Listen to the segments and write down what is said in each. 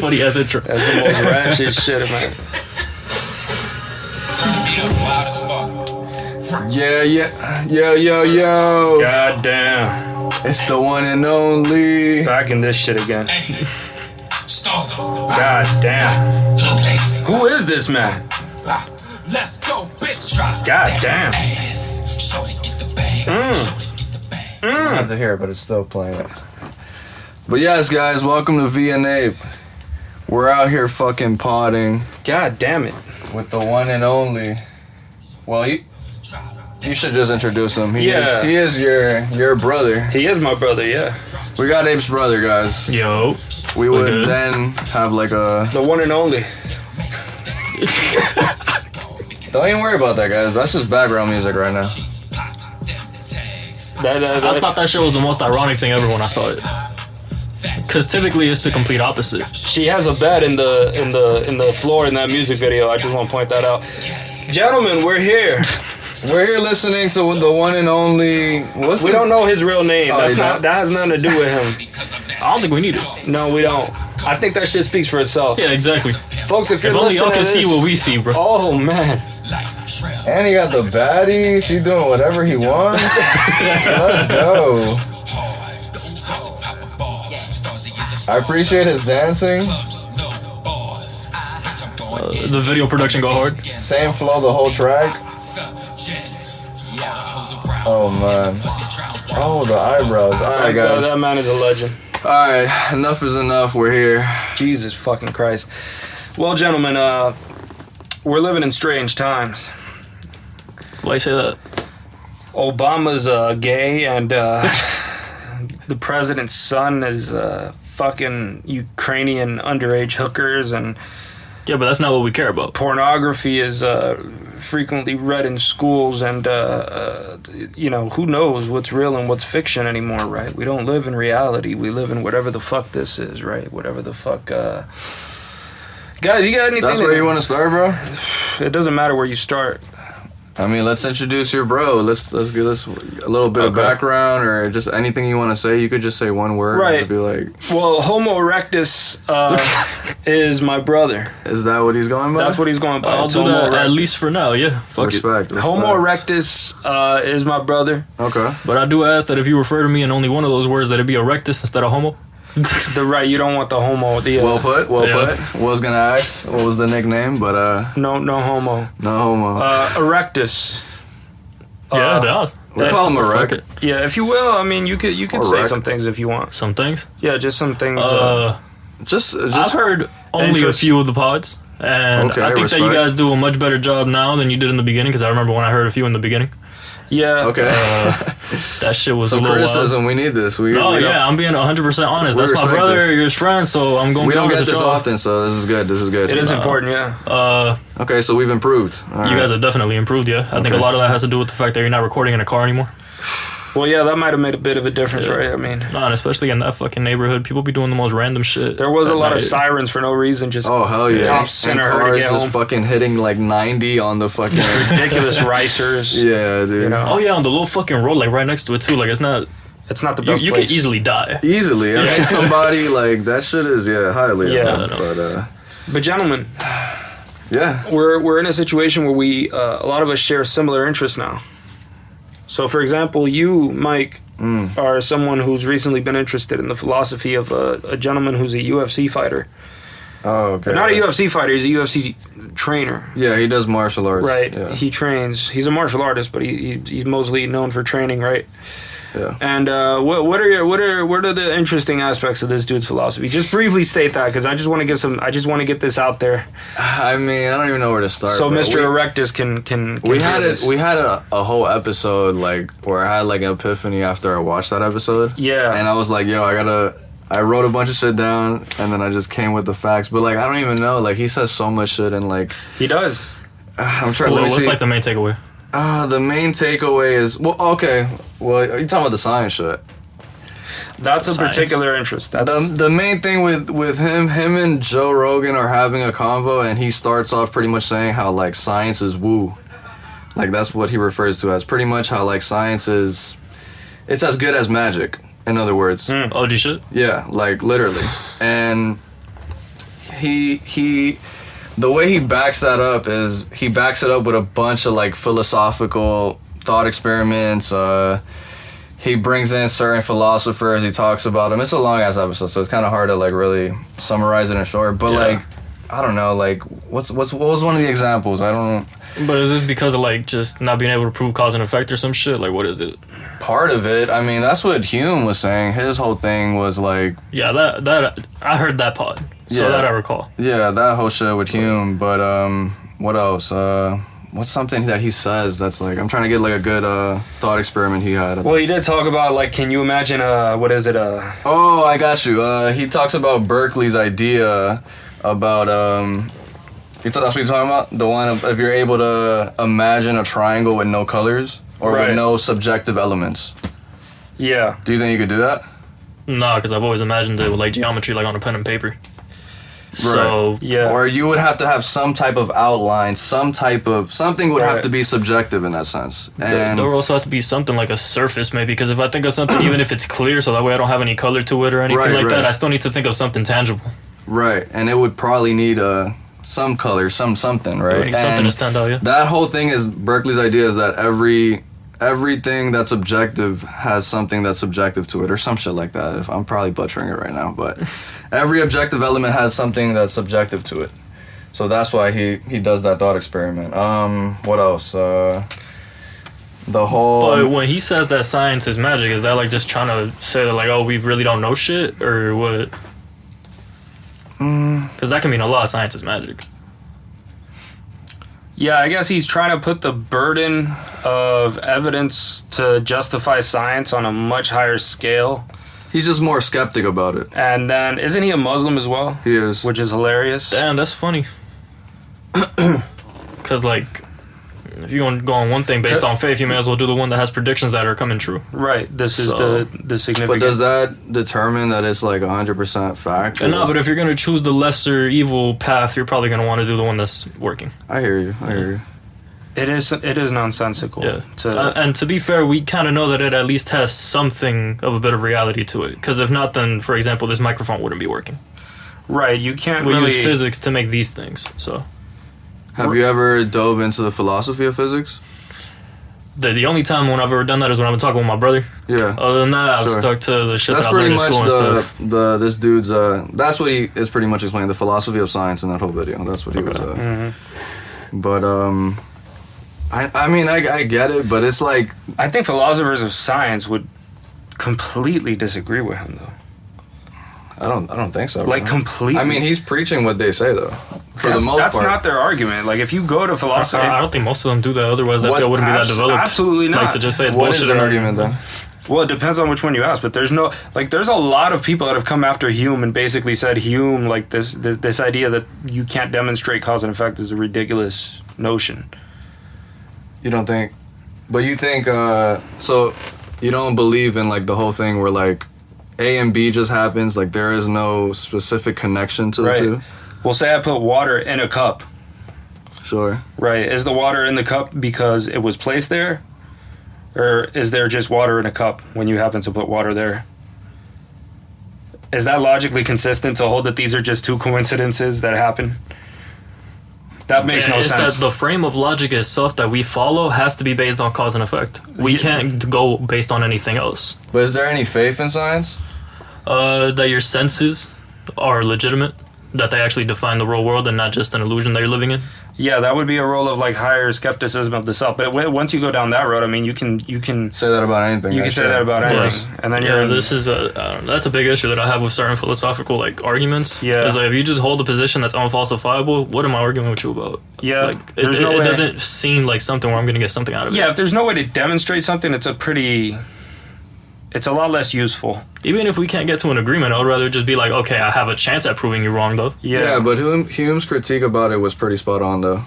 funny ass intro. That's the most ratchet shit, man. Yeah. Yo. God damn. It's the one and only. Back in this shit again. God damn. Who is this man? God damn. I have to hear it, but it's still playing. But yes, guys, welcome to V N APE. We're out here fucking podding. God damn it. With the one and only. Well, you should just introduce him. He is your brother. He is my brother, yeah. We got Ape's brother, guys. Yo. We would then have like a... The one and only. Don't even worry about that, guys. That's just background music right now. I thought that shit was the most ironic thing ever when I saw it. Cause typically it's the complete opposite. She has a bed in the floor in that music video. I just want to point that out. Gentlemen, we're here. We're here listening to the one and only. We don't know his real name. That has nothing to do with him. I don't think we need it. No, we don't. I think that shit speaks for itself. Yeah, exactly. Folks, if only y'all can see what we see, bro. Oh man. And he got the baddie. She doing whatever he wants. Let's go. I appreciate his dancing. The video production go hard. Same flow the whole track. Oh man. Oh, the eyebrows. Alright, guys. That man is a legend. Alright, enough is enough. We're here. Jesus fucking Christ. Well, gentlemen, we're living in strange times. Why you say that? Obama's gay, and the president's son is fucking Ukrainian underage hookers, and yeah, but that's not what we care about. Pornography is frequently read in schools, and who knows what's real and what's fiction anymore, right? We don't live in reality. We live in whatever the fuck this is, right? Whatever the fuck. Guys, you got anything? That's where you want to start, bro? It doesn't matter where you start. I mean, let's introduce your bro. Let's give us a little bit of background, or just anything you want to say. You could just say one word. Right. And be like, well, Homo Erectus is my brother. Is that what he's going by? That's what he's going by. I'll do that at least for now. Yeah. Fuck Respect. Homo Erectus is my brother. Okay. But I do ask that if you refer to me in only one of those words, that it be Erectus instead of Homo. You don't want the homo. Well put. Was gonna ask what was the nickname, but no homo. No homo. Erectus. We call him Erect. Yeah, if you will. I mean, you could say some things if you want. Some things. Yeah, just some things. Just I've heard only a few of the pods, and I think that you guys do a much better job now than you did in the beginning. Because I remember when I heard a few in the beginning. Yeah. Okay. That shit was some a little criticism. We need this. I'm being 100% honest. That's my brother. You're his friend, so I'm going. We don't get this often, so this is good. It is important, yeah. Okay, so we've improved. You guys have definitely improved, yeah. I think a lot of that has to do with the fact that you're not recording in a car anymore. Well, yeah, that might have made a bit of a difference, right? I mean, and especially in that fucking neighborhood, people be doing the most random shit. There was a lot of sirens for no reason. Just hell yeah, cops sent her to get home. Fucking hitting like 90 on the fucking ridiculous ricers. Yeah, dude. You know? Oh yeah, on the little fucking road, like right next to it too. Like it's not the best. You place. could easily die. Easily, I mean, somebody like that shit is highly. Yeah, but gentlemen, yeah, we're in a situation where we a lot of us share similar interests now. So, for example, you, Mike, are someone who's recently been interested in the philosophy of a gentleman who's a UFC fighter. Oh, okay. But not a UFC fighter, he's a UFC trainer. Yeah, he does martial arts. Right, yeah. He trains. He's a martial artist, but he's mostly known for training, right? Yeah. And what are the interesting aspects of this dude's philosophy? Just briefly state that, because I just want to get this out there. I mean, I don't even know where to start. So Mr. Erectus can we had a whole episode like where I had like an epiphany after I watched that episode. Yeah. And I was like, yo, I wrote a bunch of shit down, and then I just came with the facts. But like, I don't even know. Like, he says so much shit, and like he does. I'm trying. What's like the main takeaway? The main takeaway is Well, you're talking about the science shit. That's a particular interest. That's the main thing with him and Joe Rogan are having a convo, and he starts off pretty much saying how like science is woo. Like that's what he refers to as pretty much how like science is, it's as good as magic. In other words. OG shit? Yeah, like literally. And the way he backs that up is he backs it up with a bunch of like philosophical thought experiments. He brings in certain philosophers. He talks about them. It's a long ass episode, so it's kind of hard to like really summarize it in short. But like, I don't know. Like, what was one of the examples? I don't know. But is this because of like just not being able to prove cause and effect or some shit? Like, what is it? Part of it. I mean, that's what Hume was saying. His whole thing was like. Yeah, that I heard that pod. So that I recall. Yeah, that whole shit with Hume. But what else? What's something that he says that's like, I'm trying to get like a good thought experiment he had. Well, he did talk about like, can you imagine what is it? Oh, I got you. He talks about Berkeley's idea about that's what you're talking about? The one of, if you're able to imagine a triangle with no colors or with no subjective elements. Yeah. Do you think you could do that? Nah, because I've always imagined it with like geometry, like on a pen and paper. Right. So yeah. Or you would have to have some type of outline, something would have to be subjective in that sense. And there would also have to be something like a surface maybe, because if I think of something, even if it's clear, so that way I don't have any color to it or anything that, I still need to think of something tangible. Right, and it would probably need some color, something, right? Need something to stand out, yeah. That whole thing is Berkeley's idea is that everything that's objective has something that's subjective to it, or some shit like that. I'm probably butchering it right now, but every objective element has something that's subjective to it. So that's why he does that thought experiment. What else? The whole. But when he says that science is magic, is that like just trying to say that like, oh, we really don't know shit, or what? Because that can mean a lot. Science is magic. Yeah, I guess he's trying to put the burden of evidence to justify science on a much higher scale. He's just more skeptic about it. And then, isn't he a Muslim as well? He is. Which is hilarious. Damn, that's funny. Because, like, if you're going to go on one thing based on faith, you may as well do the one that has predictions that are coming true. Right. This is the significant. But does that determine that it's like 100% fact? No, but if you're going to choose the lesser evil path, you're probably going to want to do the one that's working. I hear you. It is nonsensical. Yeah. And to be fair, we kind of know that it at least has something of a bit of reality to it. Because if not, then, for example, this microphone wouldn't be working. Right. You can't we use physics to make these things, so... Have you ever dove into the philosophy of physics? The only time when I've ever done that is when I've been talking with my brother. Yeah. Other than that, I've stuck to the shit that's that I learned in pretty school and much this dude's that's what he is pretty much explaining, the philosophy of science in that whole video. That's what he was But I mean I get it, but it's like, I think philosophers of science would completely disagree with him though. I don't think so. Like, completely. I mean, he's preaching what they say though. For the most part, that's not their argument. Like, if you go to philosophy, I don't think most of them do that. Otherwise, that field wouldn't be that developed. Absolutely not. Like, to just say it's what bullshit. Is their argument then? Well, it depends on which one you ask. But there's a lot of people that have come after Hume and basically said Hume, like this idea that you can't demonstrate cause and effect is a ridiculous notion. You don't think? But you think? So you don't believe in like the whole thing where like A and B just happens, like there is no specific connection to the two? Well, say I put water in a cup. Sure. Right. Is the water in the cup because it was placed there? Or is there just water in a cup when you happen to put water there? Is that logically consistent to hold that these are just two coincidences that happen? That makes no sense. That the frame of logic itself that we follow has to be based on cause and effect. We can't go based on anything else. But is there any faith in science? That your senses are legitimate, that they actually define the real world and not just an illusion that you're living in. Yeah, that would be a role of like higher skepticism of the self. But once you go down that road, I mean, you can say that about anything. You can say that about anything, and then this is that's a big issue that I have with certain philosophical like arguments. Yeah, is like if you just hold a position that's unfalsifiable, what am I arguing with you about? Yeah, like, it doesn't seem like something where I'm gonna get something out of it. Yeah, if there's no way to demonstrate something, it's a lot less useful. Even if we can't get to an agreement, I would rather just be like, okay, I have a chance at proving you wrong, though. Yeah, but Hume's critique about it was pretty spot on, though.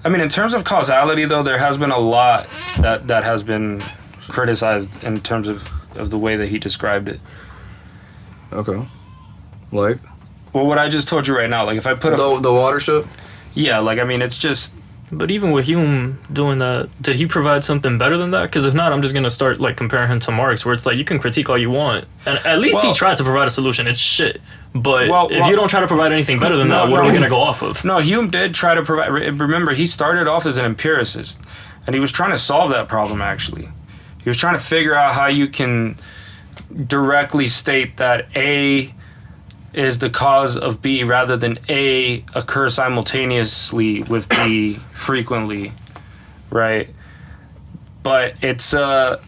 I mean, in terms of causality, though, there has been a lot that has been criticized in terms of the way that he described it. Okay. Like? Well, what I just told you right now, like if I put the water ship? Yeah, like, I mean, it's just... But even with Hume doing that, did he provide something better than that? Because if not, I'm just gonna start like comparing him to Marx, where it's like you can critique all you want, and at least he tried to provide a solution. It's shit. But if you don't try to provide anything better than that, what are we gonna go off of? No, Hume did try to provide. Remember, he started off as an empiricist, and he was trying to solve that problem. Actually, he was trying to figure out how you can directly state that A is the cause of B rather than A occur simultaneously with B frequently, right? But it's the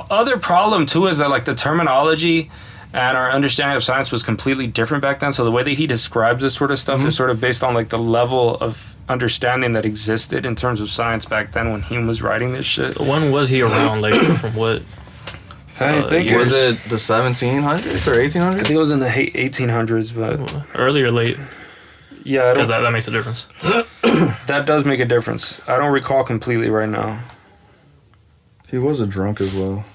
other problem too is that like the terminology and our understanding of science was completely different back then. So the way that he describes this sort of stuff is sort of based on like the level of understanding that existed in terms of science back then when Hume was writing this shit. When was he around? Like from what? I think was it the 1700s or 1800s? I think it was in the 1800s, but early or late. Yeah, because that makes a difference. That does make a difference. I don't recall completely right now. He was a drunk as well.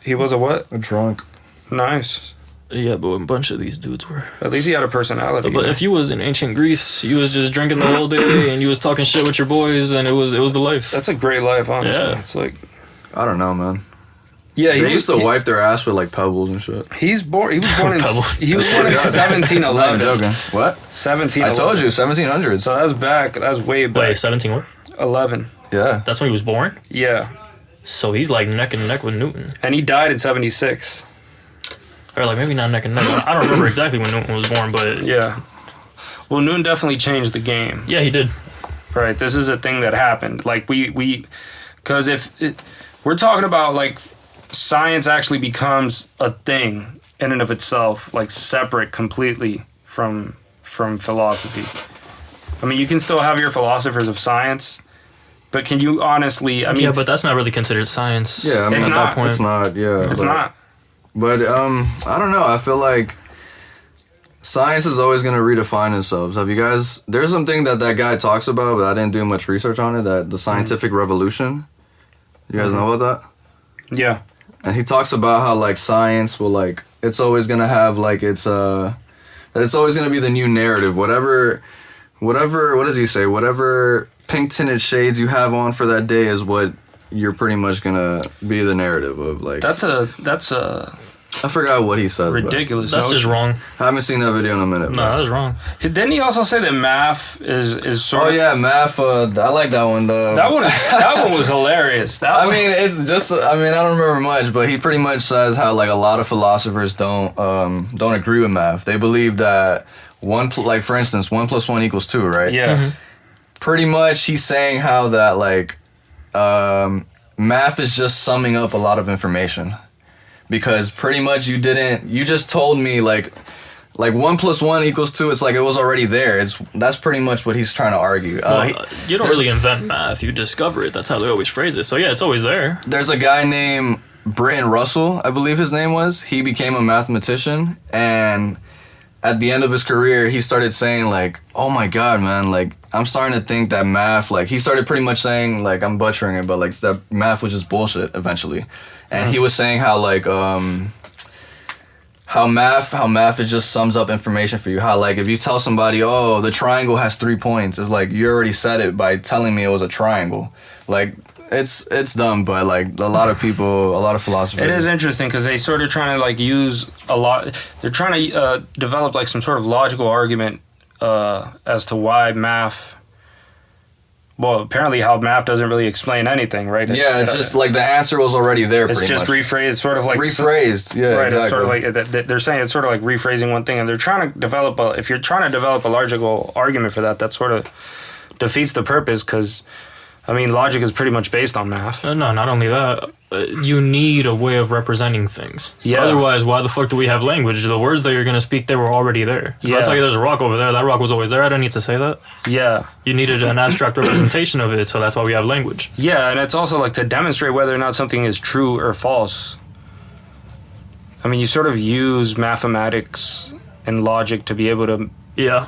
He was a what? A drunk. Nice. Yeah, but a bunch of these dudes were. At least he had a personality. But if you was in ancient Greece, you was just drinking the whole day and you was talking shit with your boys, and it was the life. That's a great life, honestly. Yeah. It's like, I don't know, man. Yeah, they used to wipe their ass with like pebbles and shit. He was born in 1711. I'm joking. What? 1711. I told you 1700s. So that's back. That's way back. Wait, 17 what? 11. Yeah. That's when he was born? Yeah. So he's like neck and neck with Newton. And he died in 76. Or like maybe not neck and neck. I don't remember exactly when Newton was born, but yeah. Well, Newton definitely changed the game. Yeah, he did. Right. This is a thing that happened. Like because we're talking about like science actually becomes a thing in and of itself, like separate completely from philosophy. I mean, you can still have your philosophers of science, but can you honestly? I mean, yeah, but that's not really considered science. Yeah, I mean, it's at not. that point, it's not. Yeah, it's not. But I don't know. I feel like science is always going to redefine themselves. Have you guys? There's something that guy talks about, but I didn't do much research on it. That the scientific revolution. You guys know about that? Yeah. And he talks about how like science will like it's always gonna have like that it's always gonna be the new narrative. Whatever. What does he say? Whatever pink tinted shades you have on for that day is what you're pretty much gonna be the narrative of. Like that's a. I forgot what he said. Ridiculous. That's just wrong. I haven't seen that video in a minute. No, that was wrong. Didn't he also say that math is sort of... Oh, yeah, math. I like that one, though. That one was hilarious. I don't remember much, but he pretty much says how, like, a lot of philosophers don't agree with math. They believe that for instance, 1 + 1 = 2, right? Yeah. Mm-hmm. Pretty much he's saying how that, like, math is just summing up a lot of information. Because pretty much you just told me like 1 + 1 = 2. It's like it was already there. That's pretty much what he's trying to argue. You don't really invent math. You discover it. That's how they always phrase it. So yeah, it's always there. There's a guy named Britton Russell, I believe his name was. He became a mathematician, and at the end of his career, he started saying like, "Oh my God, man! Like I'm starting to think that math." Like he started pretty much saying like I'm butchering it, but like that math was just bullshit eventually. And he was saying how like how math it just sums up information for you. How like if you tell somebody, oh, the triangle has 3 points, it's like you already said it by telling me it was a triangle. Like it's dumb, but like a lot of philosophers. It is interesting because they sort of trying to like use a lot. They're trying to develop like some sort of logical argument as to why math. Well, apparently how math doesn't really explain anything, right? It's just like the answer was already there. It's just rephrased, sort of like rephrased. Yeah, right. Exactly. It's sort of like they're saying it's sort of like rephrasing one thing, and they're trying to develop if you're trying to develop a logical argument for that, that sort of defeats the purpose because. I mean, logic is pretty much based on math. No, not only that. You need a way of representing things. Yeah. Otherwise, why the fuck do we have language? The words that you're going to speak, they were already there. If I tell you there's a rock over there, that rock was always there. I don't need to say that. Yeah. You needed an abstract representation of it, so that's why we have language. Yeah, and it's also like to demonstrate whether or not something is true or false. I mean, you sort of use mathematics and logic to be able to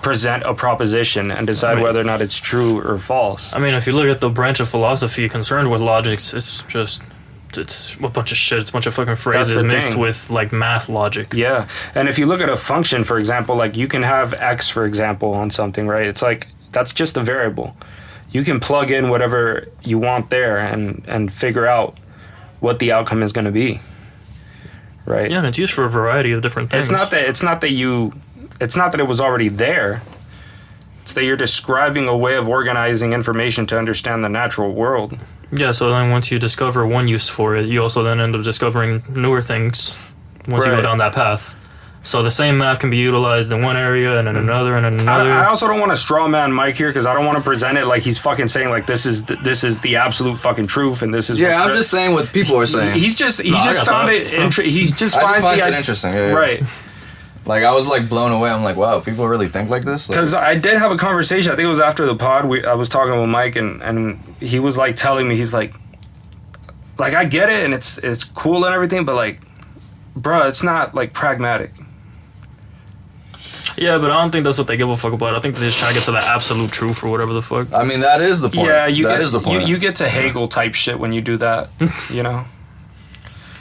present a proposition and decide whether or not it's true or false. I mean, if you look at the branch of philosophy concerned with logic, it's a bunch of shit. It's a bunch of fucking phrases mixed with like math logic. Yeah, and if you look at a function, for example, like you can have x, for example, on something, right? It's like that's just a variable. you can plug in whatever you want there and figure out what the outcome is going to be. Right? Yeah, and it's used for a variety of different things. It's not that it was already there. It's that you're describing a way of organizing information to understand the natural world. Yeah, so then once you discover one use for it, you also then end up discovering newer things once you go down that path. So the same math can be utilized in one area and in another and in another. I also don't want to straw man Mike here because I don't want to present it like he's fucking saying like this is the absolute fucking truth and this is. Yeah, I'm just saying what people are saying. He just found it interesting. I find it interesting. Yeah, right. Like I was like blown away. I'm like, wow, people really think like this. Because I did have a conversation. I think it was after the pod. I was talking with Mike and he was like telling me he's like I get it and it's cool and everything, but like, bruh, it's not like pragmatic. Yeah, but I don't think that's what they give a fuck about. I think they're just trying to get to the absolute truth or whatever the fuck. I mean, that is the point. Yeah, that is the point. You get to Hegel type shit when you do that, you know?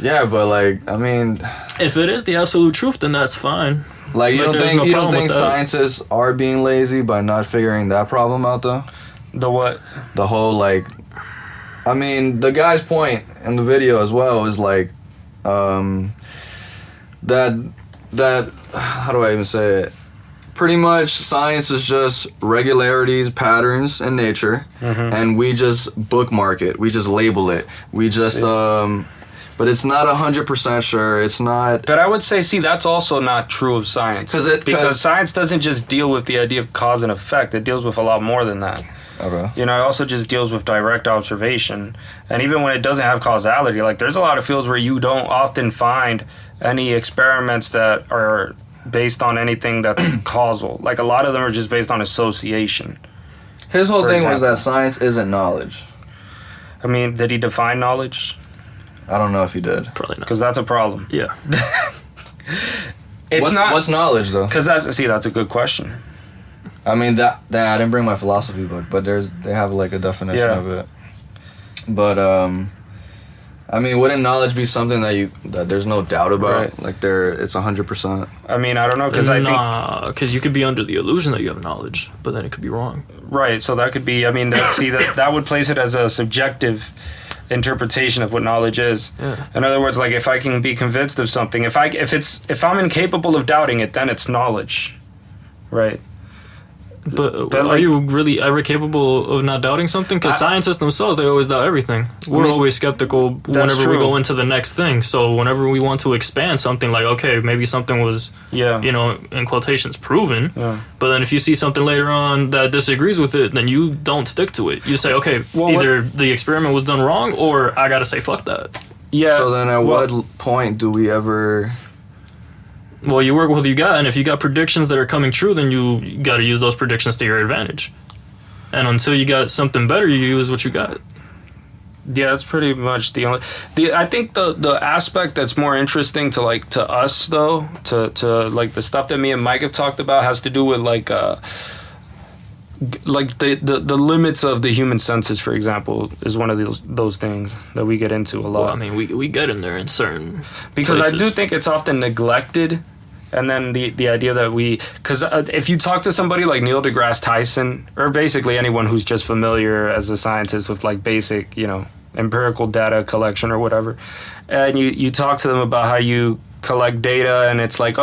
Yeah, but like, I mean... If it is the absolute truth, then that's fine. Like, you don't think scientists are being lazy by not figuring that problem out, though? The what? The whole, like... I mean, the guy's point in the video as well is like... that... How do I even say it? Pretty much science is just regularities, patterns in nature, and we just bookmark it. We just label it. We just... But it's not 100% sure. It's not... But I would say, that's also not true of science. Because science doesn't just deal with the idea of cause and effect. It deals with a lot more than that. Okay. You know, it also just deals with direct observation. And even when it doesn't have causality, like there's a lot of fields where you don't often find any experiments that are based on anything that's causal. Like a lot of them are just based on association. His whole thing was that science isn't knowledge. I mean, did he define knowledge? I don't know if he did. Probably not. Because that's a problem. Yeah. What's knowledge though? Because that's a good question. I mean that I didn't bring my philosophy book, but they have like a definition of it. But I mean, wouldn't knowledge be something that there's no doubt about? Right. Like it's 100%. I mean, I don't know because because you could be under the illusion that you have knowledge, but then it could be wrong. Right. So that could be. I mean, that would place it as a subjective interpretation of what knowledge is. Yeah. In other words, like if I can be convinced of something, if I'm incapable of doubting it, then it's knowledge, right? But are you really ever capable of not doubting something? Because scientists themselves, they always doubt everything. We're always skeptical whenever we go into the next thing. So whenever we want to expand something, like, okay, maybe something was, in quotations, proven. Yeah. But then if you see something later on that disagrees with it, then you don't stick to it. You say, okay, either the experiment was done wrong or I got to say, fuck that. Yeah. So then at what point do we ever... Well, you work with what you got, and if you got predictions that are coming true, then you got to use those predictions to your advantage. And until you got something better, you use what you got. Yeah, that's pretty much the only... I think the aspect that's more interesting to us, though, to like the stuff that me and Mike have talked about has to do with like the limits of the human senses, for example, is one of those things that we get into a lot. Well, I mean, we get in there in certain because places. I do think it's often neglected, and then the idea that because if you talk to somebody like Neil deGrasse Tyson, or basically anyone who's just familiar as a scientist with like basic, empirical data collection or whatever, and you talk to them about how you collect data, and it's like,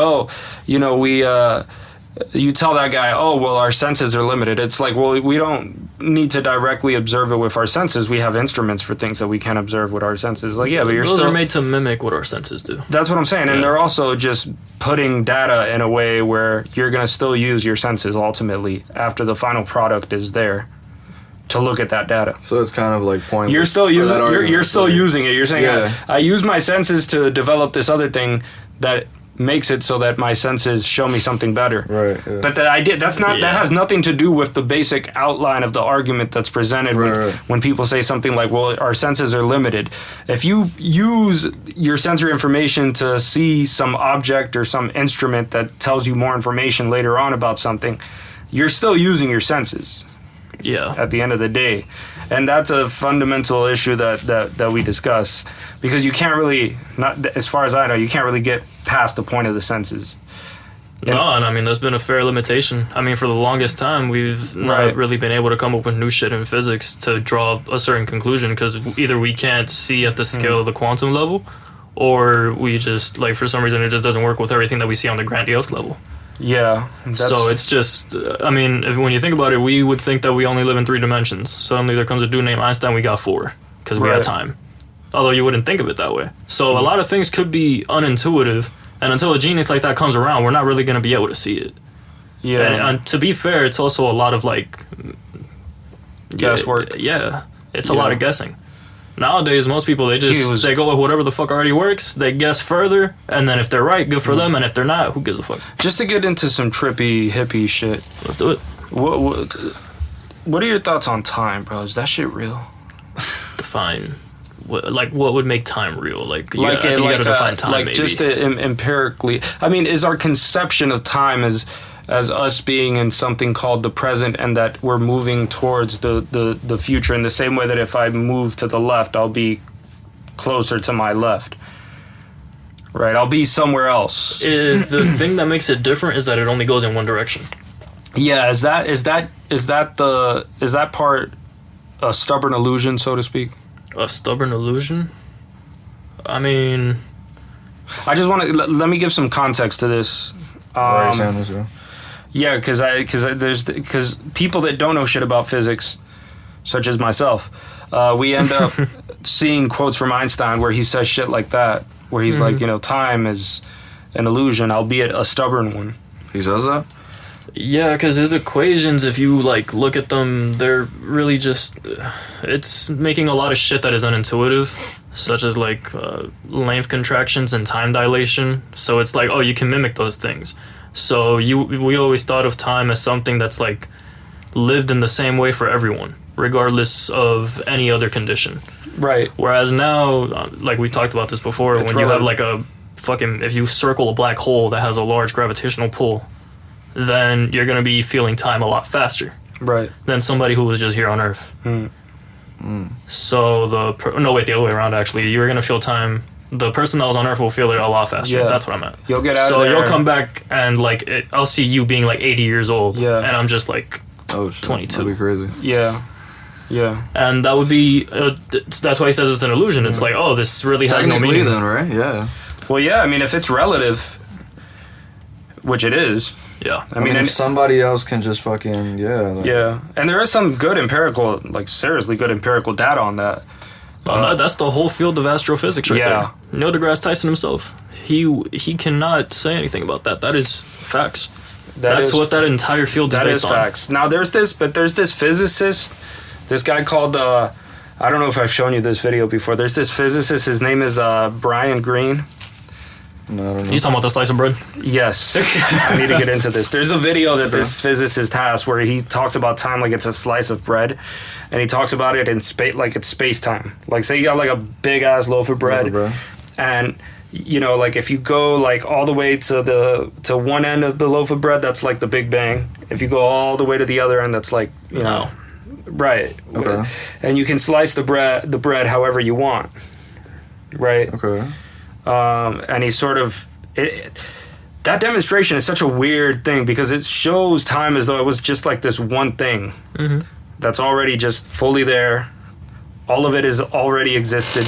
you tell that guy, our senses are limited. It's like, well, we don't need to directly observe it with our senses. We have instruments for things that we can observe with our senses. Like, yeah, but those are made to mimic what our senses do. That's what I'm saying. And they're also just putting data in a way where you're going to still use your senses ultimately after the final product is there to look at that data. So it's kind of like pointless. You're still using it. You're saying, I use my senses to develop this other thing that makes it so that my senses show me something better. Right. Yeah. But the idea that has nothing to do with the basic outline of the argument that's presented when people say something like, well, our senses are limited. If you use your sensory information to see some object or some instrument that tells you more information later on about something, you're still using your senses. Yeah. At the end of the day. And that's a fundamental issue that we discuss, because you can't really, not as far as I know, you can't really get past the point of the senses. No, and I mean, there's been a fair limitation. I mean, for the longest time, we've not really been able to come up with new shit in physics to draw a certain conclusion, because either we can't see at the scale of the quantum level, or we just, like, for some reason, it just doesn't work with everything that we see on the grandiose level. Yeah. So it's just, I mean, when you think about it, we would think that we only live in 3 dimensions. Suddenly there comes a dude named Einstein, we got 4, because we got time. Although you wouldn't think of it that way. So a lot of things could be unintuitive, and until a genius like that comes around, we're not really going to be able to see it. Yeah. And to be fair, it's also a lot of, like... guesswork. Yeah. It's a lot of guessing. Nowadays, most people, they go with whatever the fuck already works, they guess further, and then if they're right, good for them, and if they're not, who gives a fuck? Just to get into some trippy, hippie shit. Let's do it. What are your thoughts on time, bro? Is that shit real? Define... what would make time real? You gotta define time, maybe. Just empirically. I mean, is our conception of time as us being in something called the present, and that we're moving towards the future in the same way that if I move to the left, I'll be closer to my left. Right? I'll be somewhere else. The thing that makes it different is that it only goes in one direction. Yeah, is that part a stubborn illusion, so to speak? A stubborn illusion? I mean... I just want to... Let me give some context to this. Why are you saying this, bro? Yeah, because people that don't know shit about physics, such as myself, we end up seeing quotes from Einstein where he says shit like that, where he's like, time is an illusion, albeit a stubborn one. He says that? Yeah, because his equations, if you look at them, they're really just... it's making a lot of shit that is unintuitive, such as length contractions and time dilation. So it's like, oh, you can mimic those things. So we always thought of time as something that's lived in the same way for everyone, regardless of any other condition. Right. Whereas now, we talked about this before, when you have if you circle a black hole that has a large gravitational pull, then you're going to be feeling time a lot faster. Right. Than somebody who was just here on Earth. So the other way around, actually. You're going to feel time... The person that was on Earth will feel it a lot faster. Yeah. That's what I meant. You'll get out of there. So you'll come back and, I'll see you being, 80 years old. Yeah. And I'm just, oh, shit. 22. That'd be crazy. Yeah. Yeah. And that would be... that's why he says it's an illusion. It's this really has no meaning. Technically then, right? Yeah. Well, yeah, I mean, if it's relative, which it is... Yeah. I mean, if somebody else can just fucking, yeah. And there is some good empirical, seriously good empirical data on that. That's the whole field of astrophysics right there. Neil deGrasse Tyson himself. He cannot say anything about that. That is facts. That's what that entire field is based on. That is facts. Now, there's this physicist, this guy called, I don't know if I've shown you this video before. There's this physicist, his name is Brian Greene. No, I don't know. You talking about the slice of bread? Yes. I need to get into this. There's a video that this physicist has where he talks about time like it's a slice of bread, and he talks about it in space like it's space time. Say you got a big ass loaf of bread, and if you go all the way to one end of the loaf of bread, that's the Big Bang. If you go all the way to the other end, that's no. Right. Okay. And you can slice the bread however you want. Right. Okay. And he sort of... that demonstration is such a weird thing because it shows time as though it was just this one thing that's already just fully there. All of it is already existed.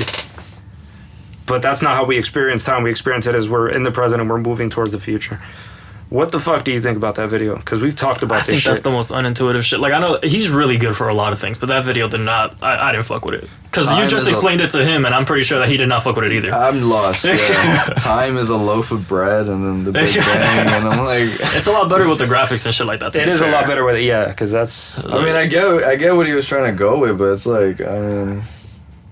But that's not how we experience time. We experience it as we're in the present and we're moving towards the future. What the fuck do you think about that video? Because we've talked about this shit. I think that's the most unintuitive shit. I know he's really good for a lot of things, but that video did not... I didn't fuck with it. Because you just explained it to him, and I'm pretty sure that he did not fuck with it either. I'm lost, yeah. Time is a loaf of bread, and then the Big Bang, and I'm It's a lot better with the graphics and shit like that. It is a lot better with it, yeah, because that's... I mean, I get what he was trying to go with, but it's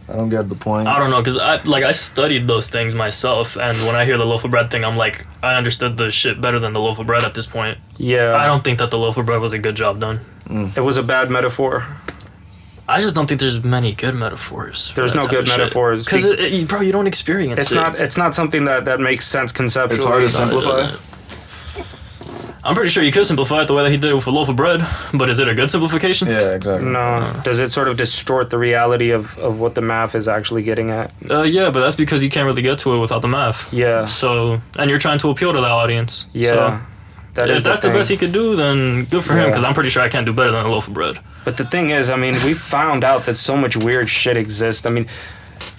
I don't get the point. I don't know, because I studied those things myself, and when I hear the loaf of bread thing, I'm I understood the shit better than the loaf of bread at this point. Yeah. I don't think that the loaf of bread was a good job done. It was a bad metaphor. I just don't think there's many good metaphors. There's no good metaphors. Because, bro, you don't experience it. It's not something that makes sense conceptually. It's hard to simplify. I'm pretty sure you could simplify it the way that he did it with a loaf of bread, but is it a good simplification? Yeah, exactly. No. Does it sort of distort the reality of what the math is actually getting at? Yeah, but that's because you can't really get to it without the math. Yeah. So, and you're trying to appeal to that audience. Yeah. So. If that's the best he could do, then good for him, because I'm pretty sure I can't do better than a loaf of bread. But the thing is, I mean, we found out that so much weird shit exists. I mean,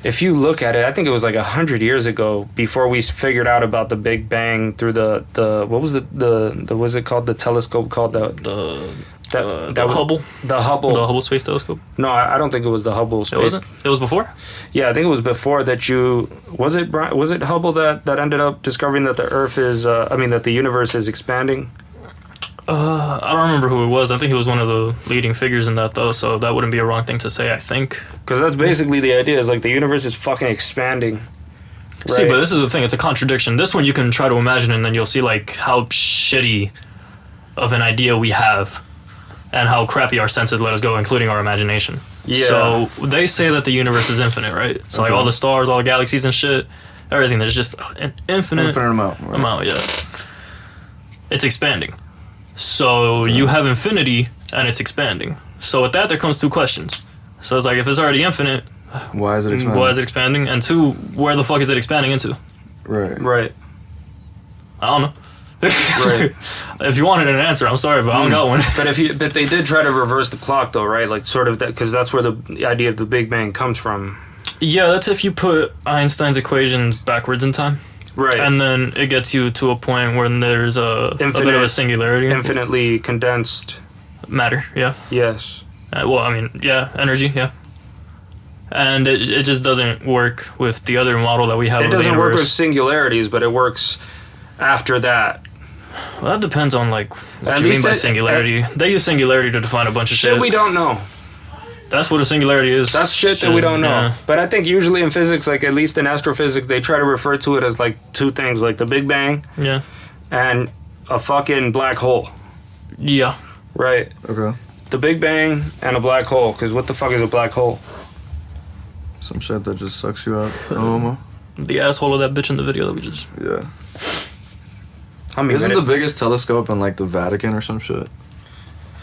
if you look at it, I think it was like 100 years ago before we figured out about the Big Bang through the what was what was it called? The telescope called the Hubble? The Hubble. The Hubble Space Telescope? No, I don't think it was the Hubble Space. It wasn't? It was before? Yeah, I think it was before that you... Was it Hubble that ended up discovering that the Earth is... that the universe is expanding? I don't remember who it was. I think he was one of the leading figures in that, though, so that wouldn't be a wrong thing to say, I think. Because that's basically the idea, is like the universe is fucking expanding. Right? See, but this is the thing. It's a contradiction. This one you can try to imagine, and then you'll see like how shitty of an idea we have and how crappy our senses let us go, including our imagination. Yeah. So they say that the universe is infinite, right? So like all the stars, all the galaxies and shit, everything, there's just an infinite amount. Right? Yeah. It's expanding. So you have infinity and it's expanding. So with that, there comes two questions. So it's like, if it's already infinite, why is it expanding? Why is it expanding? And two, where the fuck is it expanding into? Right. I don't know. Right. If you wanted an answer, I'm sorry, but I don't got one. But they did try to reverse the clock, though, right? Like sort of that, because that's where the idea of the Big Bang comes from. Yeah, that's if you put Einstein's equations backwards in time. Right. And then it gets you to a point where there's a bit of a singularity. Infinitely condensed matter. Yeah. Yes. Energy. Yeah. And it just doesn't work with the other model that we have. It doesn't work with singularities, but it works after that. Well, that depends on like what you mean by singularity. They use singularity to define a bunch of shit. We don't know. That's what a singularity is. That's shit that we don't know. Yeah. But I think usually in physics, like at least in astrophysics, they try to refer to it as like two things, like the Big Bang, and a fucking black hole. Yeah. Right. Okay. The Big Bang and a black hole. Because what the fuck is a black hole? Some shit that just sucks you out. Homo. The asshole of that bitch in the video that we just. Yeah. Isn't the biggest telescope in like the Vatican or some shit?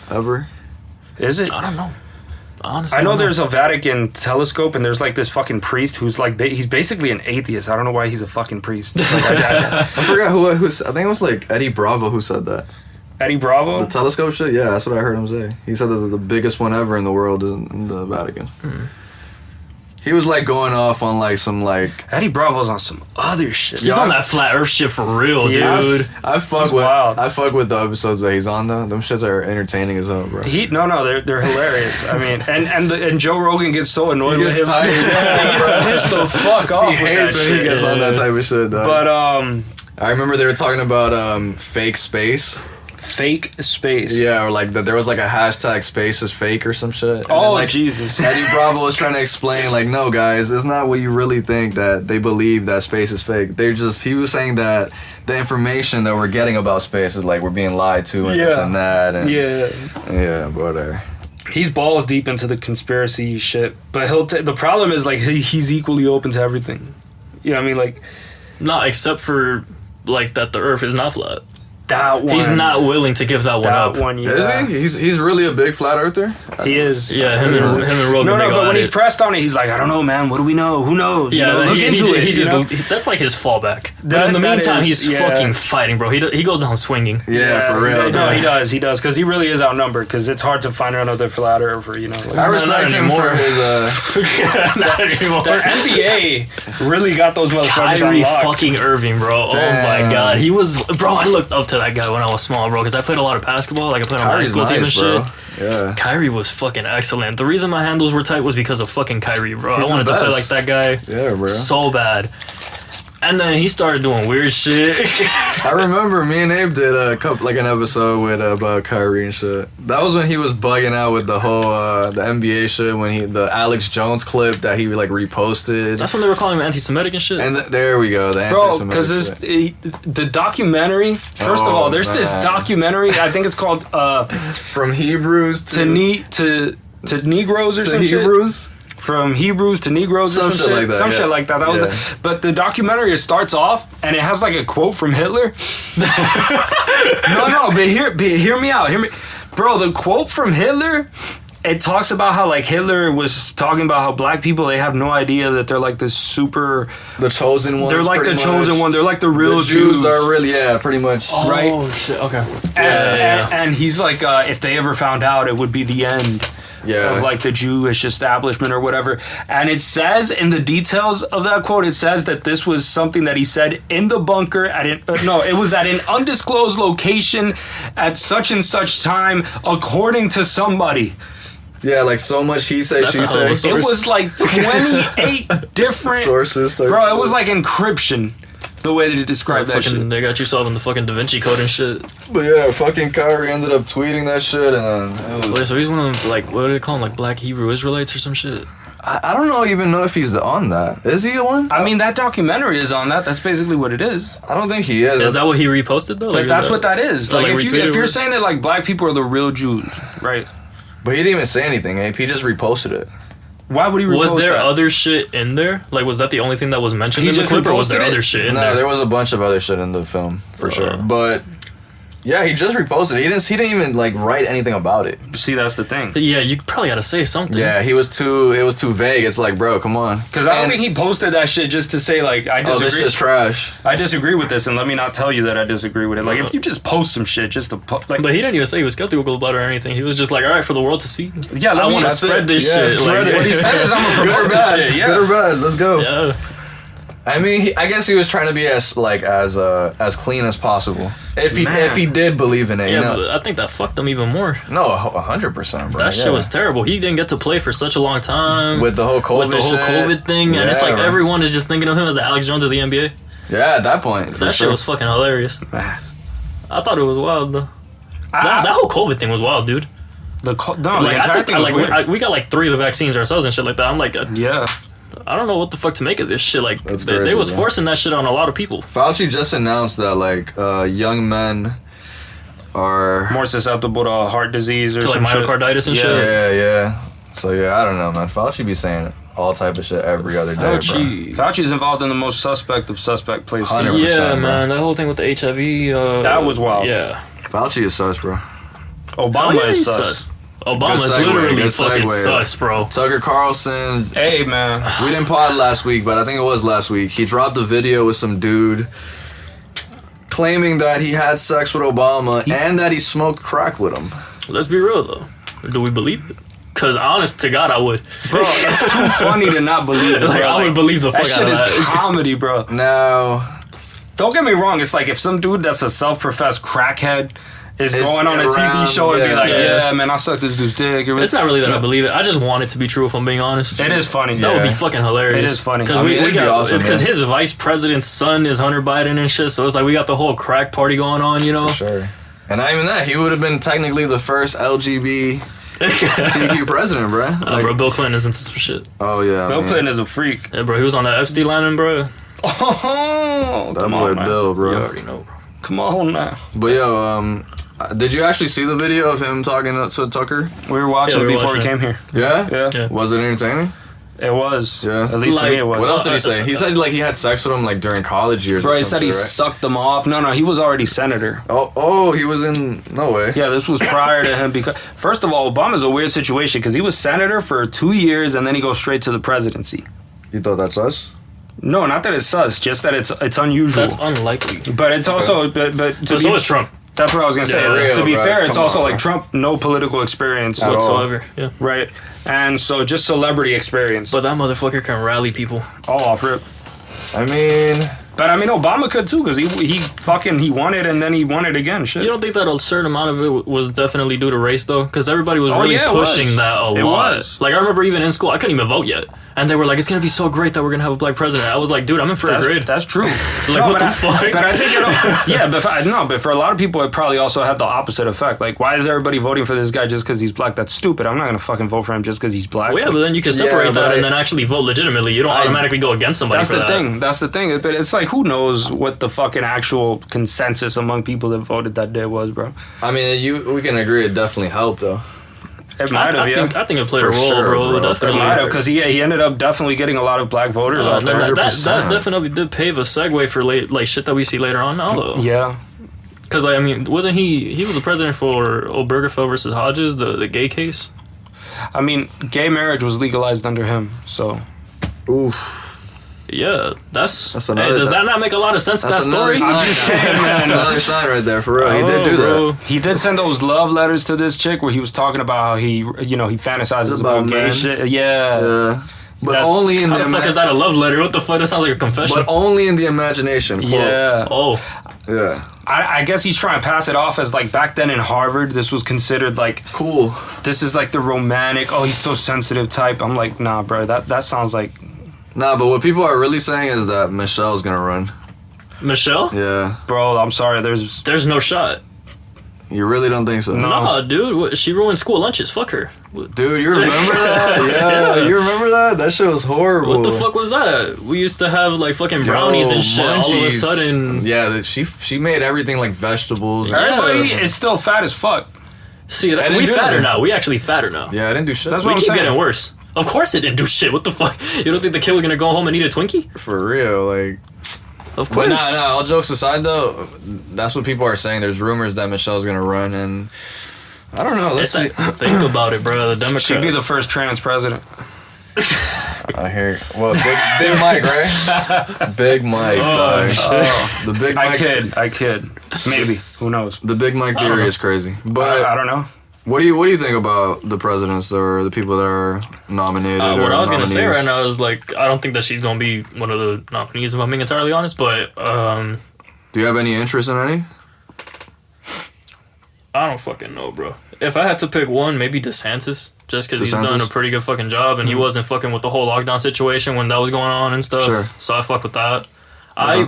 Ever? Is it? I don't know. Honestly, I know there's a Vatican telescope, and there's like this fucking priest who's like he's basically an atheist. I don't know why he's a fucking priest. Like, I forgot who. I think it was like Eddie Bravo who said that. Eddie Bravo? The telescope shit. Yeah, that's what I heard him say. He said that the biggest one ever in the world is in the Vatican. He was like going off on like some like Eddie Bravo's on some other shit. He's on that flat Earth shit for real, dude. I fuck with the episodes that he's on though. Them shits are entertaining as hell, bro. They're hilarious. I mean, and Joe Rogan gets so annoyed with him. Tired. He gets pissed the fuck off. He hates when he gets on that type of shit, though. But I remember they were talking about fake space. Fake space. Yeah, or like that there was like a hashtag space is fake or some shit. And then, like, Jesus. Eddie Bravo was trying to explain like, no guys, it's not what you really think, that they believe that space is fake. He was saying that the information that we're getting about space is like we're being lied to and this and that. And, yeah, whatever. He's balls deep into the conspiracy shit, but the problem is like he's equally open to everything. You know what I mean? Like, not except for like that the Earth is not flat. That one. He's not willing to give that one up. Is he? He's really a big flat earther? He is. Yeah, him and Rogan. No, but when he's pressed on it, he's like, I don't know, man. What do we know? Who knows? Yeah, look into it. That's like his fallback. But in the meantime, he's fucking fighting, bro. He goes down swinging. Yeah, for real. No, he does, because he really is outnumbered. Because it's hard to find another flat earther, you know. Like, I respect him for his. Not anymore. The NBA really got those motherfuckers Kyrie unlocked. fucking Irving, bro. Damn. Oh my god, he was, bro. I looked up to that guy when I was small, bro, because I played a lot of basketball. Like I played on my high school team and shit. Yeah. Kyrie was fucking excellent. The reason my handles were tight was because of fucking Kyrie, bro. I wanted to play like that guy. Yeah, bro. So bad. And then he started doing weird shit. I remember me and Abe did an episode with about Kyrie and shit. That was when he was bugging out with the whole the NBA shit, when the Alex Jones clip that he like reposted. That's when they were calling him anti-Semitic and shit. And there we go, the anti-Semitic. Bro, because the documentary. First of all, there's this documentary. I think it's called From Hebrews to Negroes or some Hebrews. Shit. From Hebrews to Negroes or some shit like that. Some shit like that. That was but the documentary starts off and it has like a quote from Hitler. No, but hear me out. Bro, the quote from Hitler it talks about how like Hitler was talking about how black people, they have no idea that they're like this super, the chosen ones. They're like the chosen one. They're like the real the Jews are really, yeah, pretty much. Right? Oh shit. Okay. And he's like, if they ever found out, it would be the end. Yeah. Of like the Jewish establishment or whatever. And it says in the details of that quote, it says that this was something that he said in the bunker it was at an undisclosed location at such and such time, according to somebody. Yeah, like so much he said, she said. It was like 28 different sources. Bro, it was like encryption. The way they describe that shit. They got you solving the fucking Da Vinci Code and shit. But yeah, fucking Kyrie ended up tweeting that shit, and then Wait, so he's one of them, like, what do they call him, like Black Hebrew Israelites or some shit? I don't even know if he's on that. Is he one? I mean, that documentary is on that. That's basically what it is. I don't think he is. Is that what he reposted though? Like that's what that is. Like if you're retweeted saying that like black people are the real Jews, right? But he didn't even say anything, Ape. He just reposted it. Why would he repost Was there that? other shit in there? Like, was that the only thing that was mentioned in the just clip, or was there reposted it? other shit in there? No, there was a bunch of other shit in the film for sure. But yeah, he just reposted it. He didn't even like write anything about it. See, that's the thing. Yeah, you probably got to say something. Yeah, it was too vague. It's like, bro, come on. Because I don't think he posted that shit just to say like I disagree. Oh, this shit's trash. I disagree with this, and let me not tell you that I disagree with it. Like if you just post some shit just to like, But he didn't even say he was skeptical about it or anything. He was just like, all right, for the world to see. Yeah, I want to spread this shit. Spread it. What he said is I'm gonna promote this shit. Yeah. Good or bad, let's go. Yeah. I mean, I guess he was trying to be as clean as possible. If he did believe in it, Yeah, you know. but I think that fucked him even more. No, 100%, bro. That shit was terrible. He didn't get to play for such a long time. With the whole COVID thing, and it's like bro. everyone is just thinking of him as the Alex Jones of the NBA. Yeah, at that point. That shit was fucking hilarious. I thought it was wild though. That whole COVID thing was wild, dude. The entire thing was weird. We got like 3 of the vaccines ourselves and shit like that. I'm like, Yeah. I don't know what the fuck to make of this shit. Like, That's they crazy, was bro. forcing that shit on a lot of people. Fauci just announced that like young men are More susceptible to heart disease or To like some shit. myocarditis and Yeah. shit. yeah. So yeah, I don't know, man. Fauci be saying all type of shit every other day, bro. Fauci's involved in the most suspect of suspect places. 100%. Yeah, bro. man. That whole thing with the HIV. That was wild. Yeah. Fauci is sus, bro. Obama yeah, is he's sus. Obama's Good segue, literally good fucking segue. sus, bro. Tucker Carlson. Hey, man. We didn't pod last week, but I think it was last week. He dropped a video with some dude claiming that he had sex with Obama and that he smoked crack with him. Let's be real though. Do we believe it? Cause honest to God, I would. Bro, it's too funny to not believe it, Like, bro. I would believe the fuck that out shit of is that. comedy, bro. Now, Don't get me wrong. It's like if some dude that's a self-professed crackhead is It's going on a TV around, show and be yeah. like, Yeah. yeah, man, I sucked this dude's dick. It's not really that I believe it. I just want it to be true. If I'm being honest, It is funny. That would be Yeah. fucking hilarious. It is funny. Because I mean, it'd be awesome, because man. his vice president's son is Hunter Biden and shit. So it's like we got the whole crack party going on, you know. for sure. And not even that, he would have been technically the first LGBTQ president, bro. Like, Bro, Bill Clinton is into some shit. oh yeah, Bill man. Clinton is a freak. Yeah, bro, he was on that Epstein line, bro. Oh, That come boy on, man. Bill, You bro. already know, bro. Come on now. But yo, did you actually see the video of him talking to Tucker? We were watching Yeah, we were before we watching came here. Yeah. Yeah. Was it entertaining? It was. Yeah. At least to me it was. What else did he say? He said like he had sex with him like during college years. Bro, or he said something, he right? sucked them off. No, he was already senator. Oh, he was in. No way. Yeah, this was prior to him because, first of all, Obama's a weird situation because he was senator for 2 years and then he goes straight to the presidency. You thought that's us? No, not that it's sus, just that it's unusual. That's unlikely. But it's also, but to So be, is Trump that's what I was gonna say. Yeah, real, To be bro. fair, it's Come also on, like bro. Trump, no political experience At all. whatsoever. Yeah. right? And so just celebrity experience. But that motherfucker can rally people. all off rip. I mean, But I mean, Obama could too, because he won it and then he won it again. Shit. You don't think that a certain amount of it was definitely due to race though? Because everybody was Oh, really yeah, it pushing was. that a It lot. was. Like I remember even in school, I couldn't even vote yet, and they were like, "It's gonna be so great that we're gonna have a black president." I was like, "Dude, I'm in first grade." That's true. Like, what the fuck? But I think but for a lot of people, it probably also had the opposite effect. Like, why is everybody voting for this guy just because he's black? That's stupid. I'm not gonna fucking vote for him just because he's black. Well, yeah, but then you can Yeah, separate but that I- and then actually vote legitimately. You don't automatically go against somebody. That's for the that. thing. That's the thing. But it's like, who knows what the fucking actual consensus among people that voted that day was, bro? I mean, we can agree it definitely helped though. It might have, yeah. I think it played For a role, sure, bro. bro. It Definitely. might have, because he ended up definitely getting a lot of black voters out there. That definitely did pave a segue for like shit that we see later on now, though. Yeah. Because like, I mean, wasn't he was the president for Obergefell versus Hodges, the gay case? I mean, gay marriage was legalized under him, so. Oof. Yeah, that's another. Hey, does that not make a lot of sense with that story? I'm just saying, man. That's another sign right there, for real. He did do bro. that. He did send those love letters to this chick where he was talking about how he fantasizes about gay shit. Yeah. Yeah. But That's- only in How the the fuck is that a love letter? What the fuck? That sounds like a confession. But only in the imagination. Quote. Yeah. Oh, Yeah. I guess he's trying to pass it off as like back then in Harvard, this was considered like Cool. this is like the romantic. Oh, he's so sensitive type. I'm like, nah, bro. That sounds like. Nah, but what people are really saying is that Michelle's gonna run. Michelle? Yeah. Bro, I'm sorry. There's no shot. You really don't think so? No. Nah, dude. She ruined school lunches. Fuck her. Dude, you remember that? Yeah, you remember that? That shit was horrible. What the fuck was that? We used to have like fucking brownies and shit. All of a munchies. sudden, Yeah, she made everything like vegetables. everybody is still fat as fuck. see, I didn't we do fatter that. now. We actually fatter now. Yeah, I didn't do shit. That's We what I'm keep saying. getting worse. Of course it didn't do shit. What the fuck? You don't think the kid was gonna go home and eat a Twinkie? For real, like. Of course. But nah, all jokes aside though, that's what people are saying. There's rumors that Michelle's gonna run, and I don't know. Let's see. Think about it, bro. The Democrat. She'd be the first trans president. I hear. Well, Big Mike, right? Big Mike. dog. The Big Mike. I kid. Maybe. Who knows? The Big Mike theory is crazy. But I don't know. what do you think about the presidents or the people that are nominated? What or I was gonna say nominees? right now is like I don't think that she's gonna be one of the nominees if I'm being entirely honest. But Do you have any interest in any? I don't fucking know, bro. If I had to pick one, maybe DeSantis, just because he's DeSantis? done a pretty good fucking job, and he wasn't fucking with the whole lockdown situation when that was going on and stuff. Sure. So I fuck with that. Uh-huh.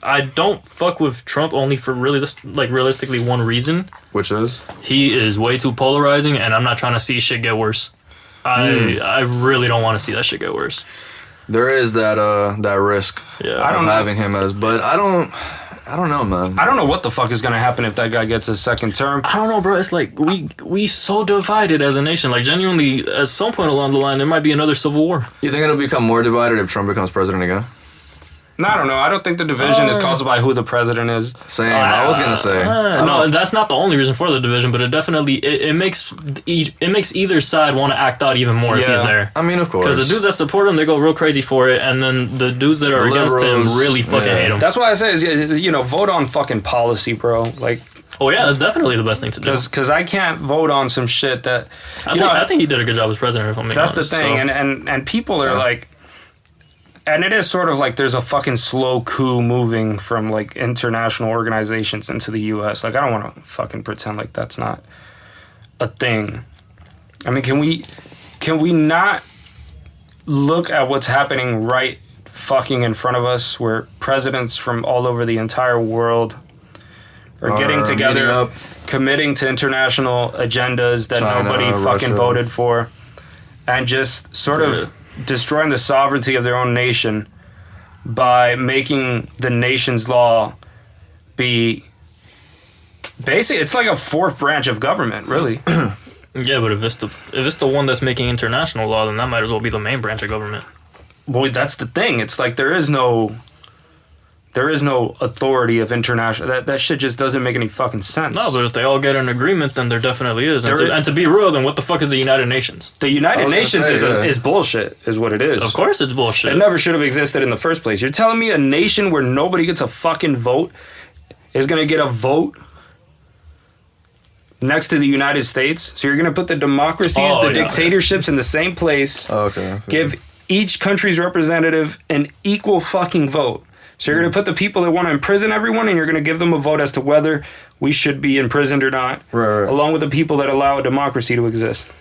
I don't fuck with Trump only for realistically one reason. Which is? He is way too polarizing, and I'm not trying to see shit get worse. I really don't want to see that shit get worse. There is that risk Yeah, I of don't know. having him as, but I don't know, man. I don't know what the fuck is gonna happen if that guy gets a second term. I don't know, bro. It's like we so divided as a nation. Like genuinely, at some point along the line, there might be another civil war. You think it'll become more divided if Trump becomes president again? No, I don't know. I don't think the division is caused by who the president is. Same. I was gonna say. No, that's not the only reason for the division, but it definitely it makes either side want to act out even more if he's Yeah. there. I mean, of course. Because the dudes that support him, they go real crazy for it, and then the dudes that are The against him liberals, really fucking yeah. hate him. That's why I say is vote on fucking policy, bro. Like, Oh yeah, that's definitely the best thing to do. because I can't vote on some shit that I think he did a good job as president. If I'm being that's the honest, thing, so. and people are like. And it is sort of like there's a fucking slow coup moving from like international organizations into the U.S. Like I don't want to fucking pretend like that's not a thing. I mean, can we not look at what's happening right fucking in front of us, where presidents from all over the entire world are getting meeting together, up. committing to international agendas that China, nobody fucking Russia. voted for, and just sort of destroying the sovereignty of their own nation by making the nation's law be basically it's like a fourth branch of government, really. Yeah, but if it's the one that's making international law, then that might as well be the main branch of government. Well, that's the thing. It's like there is no authority of international. That shit just doesn't make any fucking sense. No, but if they all get an agreement, then there definitely is. And to be real, then what the fuck is the United Nations? The United Nations say, is bullshit, is what it is. Of course it's bullshit. It never should have existed in the first place. You're telling me a nation where nobody gets a fucking vote is going to get a vote next to the United States? So you're going to put the democracies, dictatorships in the same place, Okay. give each country's representative an equal fucking vote. So you're going to put the people that want to imprison everyone, and you're going to give them a vote as to whether we should be imprisoned or not, Right. along with the people that allow a democracy to exist.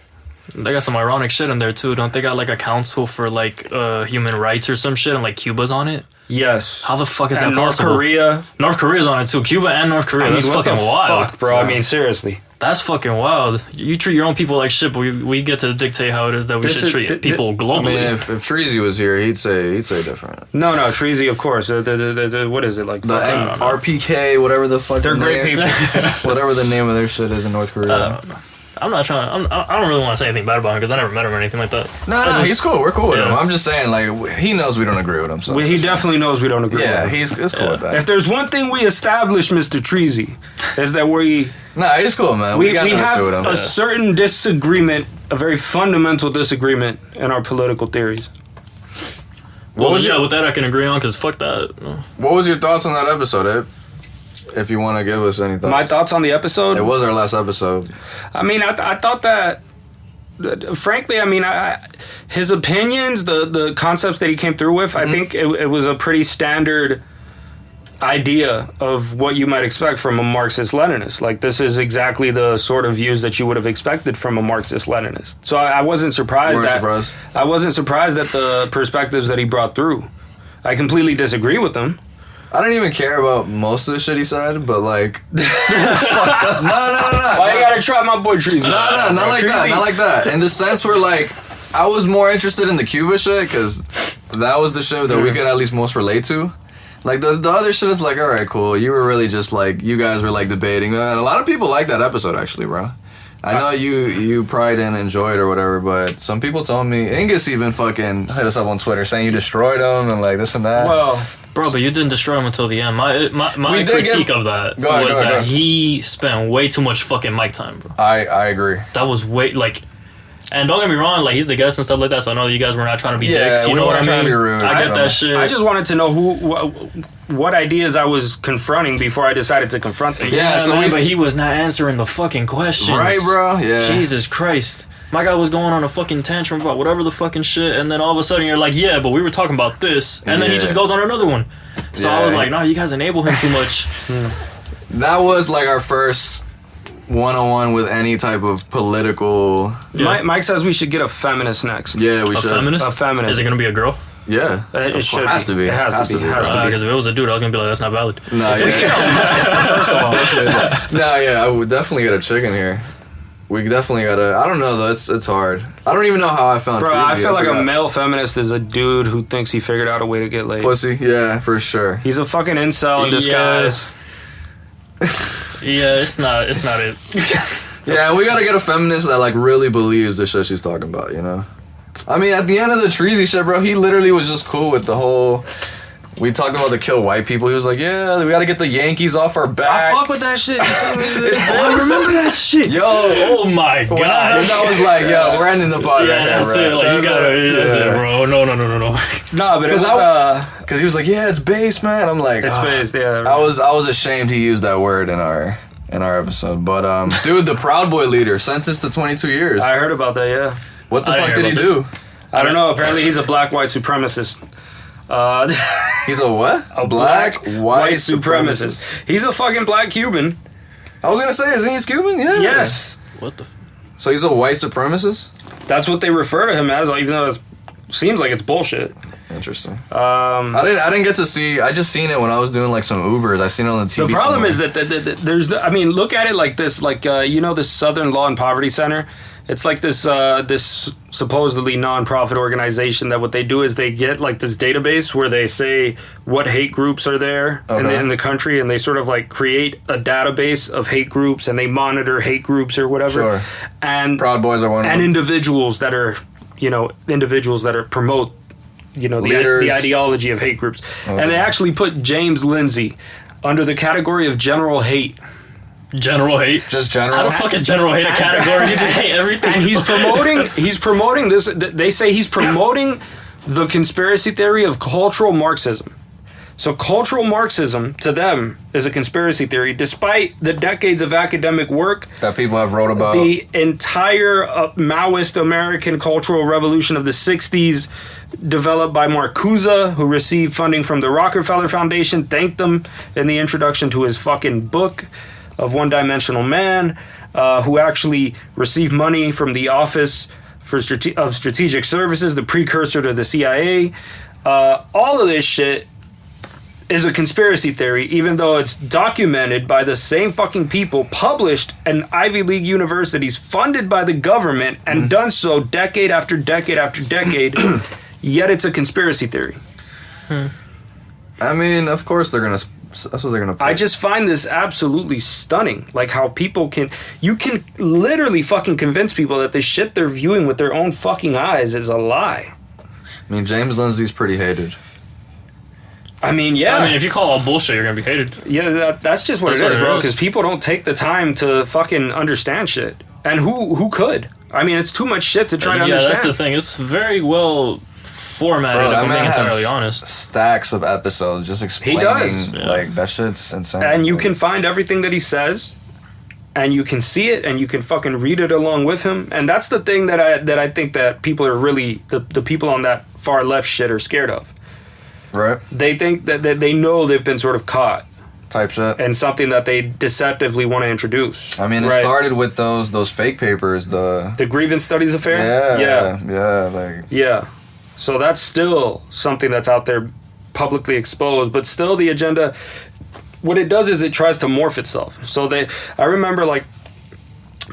They got some ironic shit in there too, don't they? Got like a council for like human rights or some shit, and like Cuba's on it. Yes. How the fuck is And that North possible? Korea. North Korea's on it too. Cuba and North Korea. That's what fucking the wild. fuck, bro. I mean, seriously. That's fucking wild. You treat your own people like shit, but we get to dictate how it is that we This should is- treat people I globally. mean, if Treezy was here, he'd say different. No, Treezy, of course. The what is it like? The fucking- RPK, whatever the fuck. They're the great name- people. Whatever the name of their shit is in North Korea. I'm not trying. I don't really want to say anything bad about him because I never met him or anything like that. No, he's cool. We're cool with him. I'm just saying, like, he knows we don't agree with him. So he definitely knows we don't agree with him. Yeah, it's cool with that. If there's one thing we established, Mr. Treezy, is that he's cool, man. We have a certain disagreement, a very fundamental disagreement in our political theories. With that I can agree on because fuck that. What was your thoughts on that episode, Abe? If you want to give us any thoughts. My thoughts on the episode? It was our last episode. I mean, I thought that, frankly, I mean, his opinions, the concepts that he came through with, I think it was a pretty standard idea of what you might expect from a Marxist-Leninist. Like, this is exactly the sort of views that you would have expected from a Marxist-Leninist. So I wasn't surprised I wasn't surprised at the perspectives that he brought through. I completely disagree with them. I don't even care about most of the shit he said, but like, no. Why you gotta try my boy Treezy? No, not like that, not like that. In the sense where like, I was more interested in the Cuba shit because that was the shit that we could at least most relate to. Like the other shit is like, all right, cool. You were really just like, you guys were like debating, and a lot of people like that episode actually, bro. I know you probably didn't enjoy it or whatever, but some people told me, Angus even fucking hit us up on Twitter saying you destroyed him and like this and that. Well, bro, but you didn't destroy him until the end. My critique of that was that he spent way too much fucking mic time, bro. I agree. That was way, like, and don't get me wrong, like, he's the guest and stuff like that, so I know that you guys were not trying to be dicks, you know what I mean? Trying to be rude. I get that shit. I just wanted to know what ideas I was confronting before I decided to confront them. Yeah, so man, but he was not answering the fucking questions. Right, bro? Yeah. Jesus Christ. My guy was going on a fucking tantrum about whatever the fucking shit, and then all of a sudden you're like, yeah, but we were talking about this, and then he just goes on another one. So I was like, no, you guys enable him too much. That was like our first one-on-one with any type of political... Yeah. Mike says we should get a feminist next. Yeah, we should. A feminist. Is it going to be a girl? Yeah. It should has to be. It has to be. Because if it was a dude, I was going to be like, that's not valid. No, yeah. First of all. No, yeah, I would definitely get a chick in here. We definitely gotta... I don't know, though. It's hard. I don't even know how I found Bro, Treezy. I feel like a male feminist is a dude who thinks he figured out a way to get laid. Pussy, yeah, for sure. He's a fucking incel in disguise. Yeah, it's not it. Yeah, we gotta get a feminist that like really believes the shit she's talking about, you know? I mean, at the end of the Treezy shit, bro, he literally was just cool with the whole... We talked about the kill white people. He was like, yeah, we gotta get the Yankees off our back. I fuck with that shit. I remember that shit. Yo. Oh my God. I was like, yo, we're ending the pod right now, that's bro. it. Like, you gotta... That's it, bro. No. Nah, but it was... Because he was like, yeah, it's base, man. I'm like... It's base, yeah. I was ashamed he used that word in our episode. But, dude, the Proud Boy leader, sentenced to 22 years. I heard about that, yeah. What the fuck did he do? I don't know. Apparently he's a black white supremacist. He's a what? A black white supremacist. He's a fucking black Cuban. I was gonna say, isn't he Cuban? Yeah. Yes. What the... So he's a white supremacist? That's what they refer to him as, even though it seems like it's bullshit. Interesting. I didn't get to see. I just seen it when I was doing like some Ubers. I seen it on the TV. The problem is that there's. I mean, look at it like this. Like this Southern Law and Poverty Center. It's like this supposedly non-profit organization that what they do is they get like this database where they say what hate groups are there in the country, and they sort of like create a database of hate groups, and they monitor hate groups or whatever. Sure. And Proud Boys are one of them. And individuals that promote the ideology of hate groups. Okay. And they actually put James Lindsay under the category of general hate. General hate? Just general? How the fuck is general hate a category? You just hate everything. And he's promoting this. They say he's promoting the conspiracy theory of cultural Marxism. So cultural Marxism, to them, is a conspiracy theory, despite the decades of academic work that people have wrote about. The entire Maoist American cultural revolution of the 60s, developed by Marcuse, who received funding from the Rockefeller Foundation, thanked them in the introduction to his fucking book of One-Dimensional Man, who actually received money from the Office of Strategic Services, the precursor to the CIA. All of this shit is a conspiracy theory, even though it's documented by the same fucking people, published in Ivy League universities, funded by the government, and done so decade after decade after decade, yet it's a conspiracy theory. I mean, of course they're gonna That's what they're gonna. Put. I just find this absolutely stunning. Like how you can literally fucking convince people that the shit they're viewing with their own fucking eyes is a lie. I mean, James Lindsay's pretty hated. I mean, yeah. I mean, if you call all bullshit, you're gonna be hated. Yeah, that's just what it is, bro. Because people don't take the time to fucking understand shit. And who could? I mean, it's too much shit to try to understand. Yeah, that's the thing. It's very well formatted, if I'm being entirely honest. Stacks of episodes just explaining. He does. Like, that shit's insane. And you can find everything that he says, and you can see it, and you can fucking read it along with him. And that's the thing that I think that people are really, the people on that far left shit are scared of. Right. They think that they know they've been sort of caught. Type shit. And something that they deceptively want to introduce. I mean, it started with those fake papers, the grievance studies affair. Yeah. So that's still something that's out there publicly exposed, but still the agenda. What it does is it tries to morph itself. So I remember like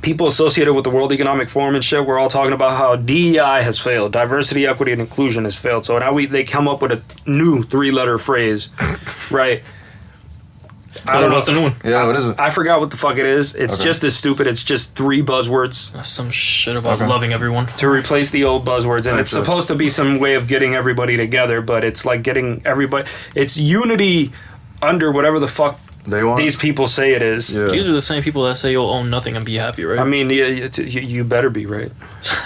people associated with the World Economic Forum and shit. We're all talking about how DEI has failed, diversity, equity, and inclusion has failed. So now they come up with a new 3-letter phrase, right? I don't know what's the new one. Yeah, what is it? I forgot what the fuck it is. It's just as stupid. It's just 3 buzzwords. That's some shit about loving everyone. To replace the old buzzwords. And it's supposed to be some way of getting everybody together, but it's like getting everybody... It's unity under whatever the fuck these people say it is. Yeah. These are the same people that say you'll own nothing and be happy, right? I mean, you better be, right?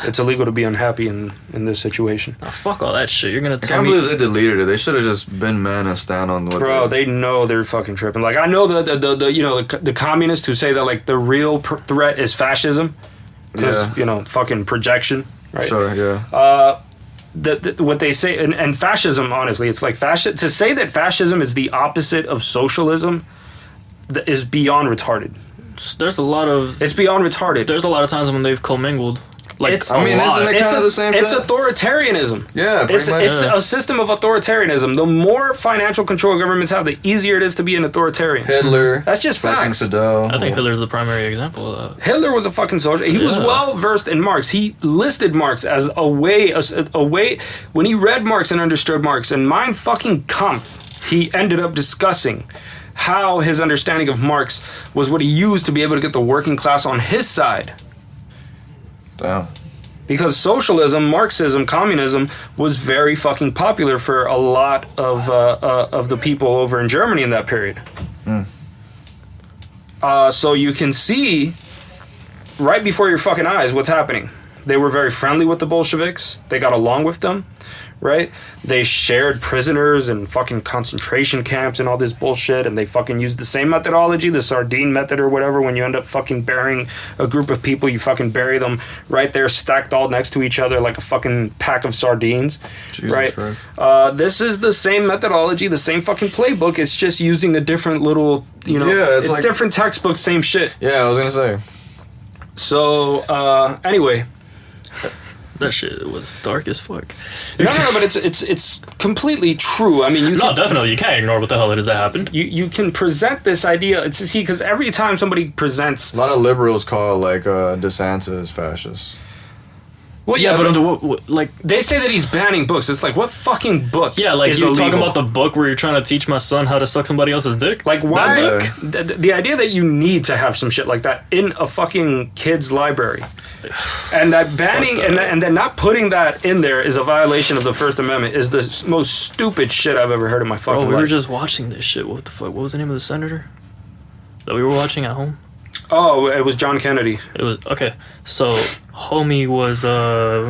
It's illegal to be unhappy in this situation. Oh, fuck all that shit. You're going to tell me... I can't believe they deleted it. They should have just been men and stand on what they know they're fucking tripping. Like, I know the communists who say that, like, the real threat is fascism. Because, fucking projection, right? Sure, yeah. What they say, and fascism, honestly, it's like to say that fascism is the opposite of socialism is beyond retarded. There's a lot of... It's beyond retarded. There's a lot of times when they've commingled. Like, isn't it kind of the same thing? It's authoritarianism. Yeah, pretty much. It's a system of authoritarianism. The more financial control governments have, the easier it is to be an authoritarian. Hitler. That's just facts. I think Hitler's the primary example of that. Hitler was a fucking soldier. He was well versed in Marx. He listed Marx as a way. When he read Marx and understood Marx, and Mein fucking Kampf, he ended up discussing how his understanding of Marx was what he used to be able to get the working class on his side. Damn. Because socialism, Marxism, communism was very fucking popular for a lot of the people over in Germany in that period. So you can see right before your fucking eyes what's happening. They were very friendly with the Bolsheviks. They got along with them, right? They shared prisoners and fucking concentration camps and all this bullshit, and they fucking used the same methodology, the sardine method or whatever. When you end up fucking burying a group of people, you fucking bury them right there stacked all next to each other like a fucking pack of sardines. Jesus right? Christ. This is the same methodology, the same fucking playbook. It's just using a different little, it's like, different textbooks, same shit. Yeah, I was gonna say. So, anyway... That shit was dark as fuck. No, but it's completely true. I mean, definitely you can't ignore what the hell it is that happened. You can present this idea. Because every time somebody presents, a lot of liberals call DeSantis fascist. Well, yeah, but under what, like they say that he's banning books. It's like, what fucking book? Yeah, like you're talking about the book where you're trying to teach my son how to suck somebody else's dick. Like, why? The idea that you need to have some shit like that in a fucking kid's library. And that banning and then not putting that in there is a violation of the First Amendment. Is the most stupid shit I've ever heard in my fucking life. We were just watching this shit. What the fuck? What was the name of the senator that we were watching at home? Oh, it was John Kennedy. It was okay. So homie was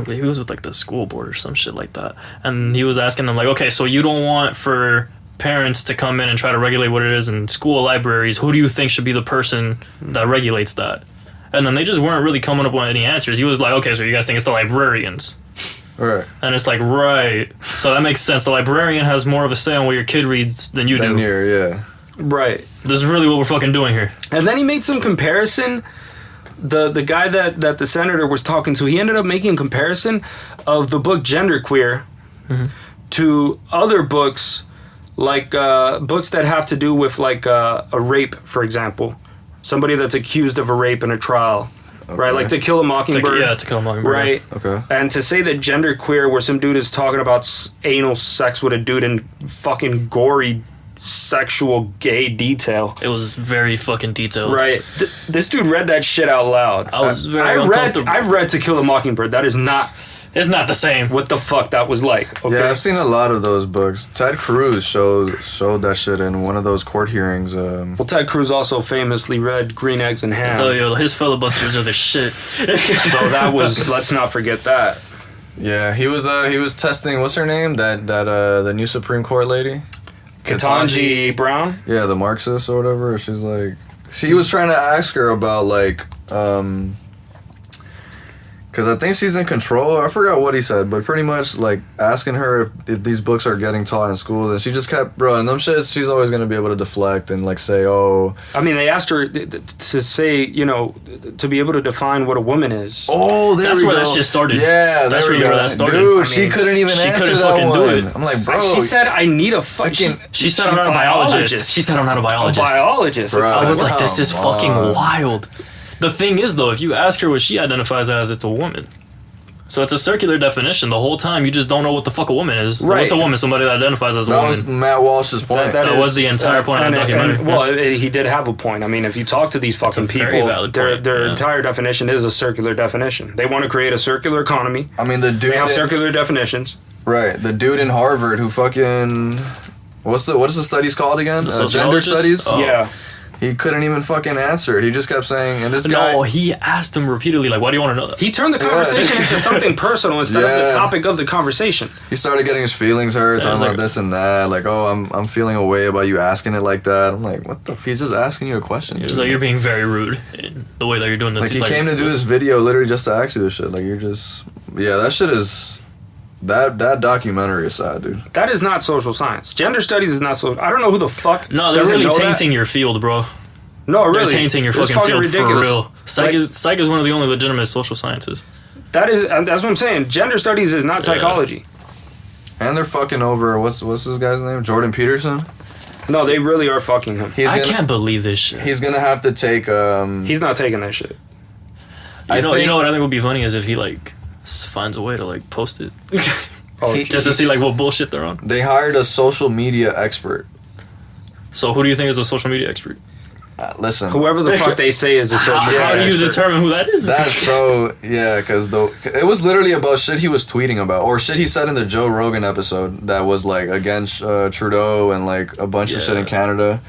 he was with like the school board or some shit like that, and he was asking them like, okay, so you don't want for parents to come in and try to regulate what it is in school libraries. Who do you think should be the person that regulates that? And then they just weren't really coming up with any answers. He was like, okay, so you guys think it's the librarians. Right. And it's like, right. So that makes sense. The librarian has more of a say on what your kid reads than you do. Yeah. Right. This is really what we're fucking doing here. And then he made some comparison. The guy that the senator was talking to, he ended up making a comparison of the book Genderqueer to other books, like books that have to do with like a rape, for example. Somebody that's accused of a rape in a trial, right? Like To Kill a Mockingbird. To Kill a Mockingbird. Right. Okay. And to say that genderqueer, where some dude is talking about anal sex with a dude in fucking gory sexual gay detail. It was very fucking detailed. Right. This dude read that shit out loud. I was very uncomfortable. I've read To Kill a Mockingbird. That is not... It's not the same. What the fuck that was like. Okay? Yeah, I've seen a lot of those books. Ted Cruz showed that shit in one of those court hearings. Well, Ted Cruz also famously read Green Eggs and Ham. Oh, yo, his filibusters are the shit. So that was... Let's not forget that. Yeah, he was testing, what's her name? The new Supreme Court lady? Ketanji Brown? Yeah, the Marxist or whatever. She's like... He was trying to ask her about, like... Because I think she's in control. I forgot what he said, but pretty much like asking her if these books are getting taught in school, and she just kept, bro, and them shits, she's always going to be able to deflect and like say, oh. I mean, they asked her to say, you know, to be able to define what a woman is. Oh, that's where that shit started. Yeah, that's really where that started. Dude, she couldn't even answer that one. Do it. I'm like, bro. She said, I need a fucking... She said, I'm not a biologist. She said, I'm not a biologist. A biologist. Bro, I was like, this is fucking wild. The thing is, though, if you ask her what she identifies as, it's a woman. So it's a circular definition. The whole time, you just don't know what the fuck a woman is. Right. What's a woman? Somebody that identifies as a woman. That was Matt Walsh's point. That was the entire point of the documentary. He did have a point. I mean, if you talk to these fucking people, their entire definition is a circular definition. They want to create a circular economy. I mean, they have circular definitions. Right. The dude in Harvard who fucking... what is the studies called again? Gender studies? Oh. Yeah. He couldn't even fucking answer it. He just kept saying, and this guy... No, he asked him repeatedly, like, why do you want to know that? He turned the conversation into something personal instead of the topic of the conversation. He started getting his feelings hurt, talking about this and that. Like, oh, I'm feeling a way about you asking it like that. I'm like, what the f... He's just asking you a question. He's like, you're being very rude in the way that you're doing this. Like, he came to do this video literally just to ask you this shit. Like, you're just... Yeah, that shit is... That documentary is sad, dude. That is not social science. Gender studies is not social. I don't know who the fuck. No, they're really tainting your field, bro. No, really. They're tainting your fucking field ridiculous. For real. Psych is one of the only legitimate social sciences. That's what I'm saying. Gender studies is not psychology. And they're fucking over, what's this guy's name? Jordan Peterson? No, they really are fucking him. I can't believe this shit. He's gonna have to take, He's not taking that shit. You know what I think would be funny is if he, like, finds a way to, like, post it. Just to see, like, what bullshit they're on. They hired a social media expert. So who do you think is a social media expert? Listen. Whoever the fuck they say is the social media expert. How do you determine who that is? That's so... Yeah, because it was literally about shit he was tweeting about. Or shit he said in the Joe Rogan episode that was, like, against Trudeau and, like, a bunch of shit in Canada.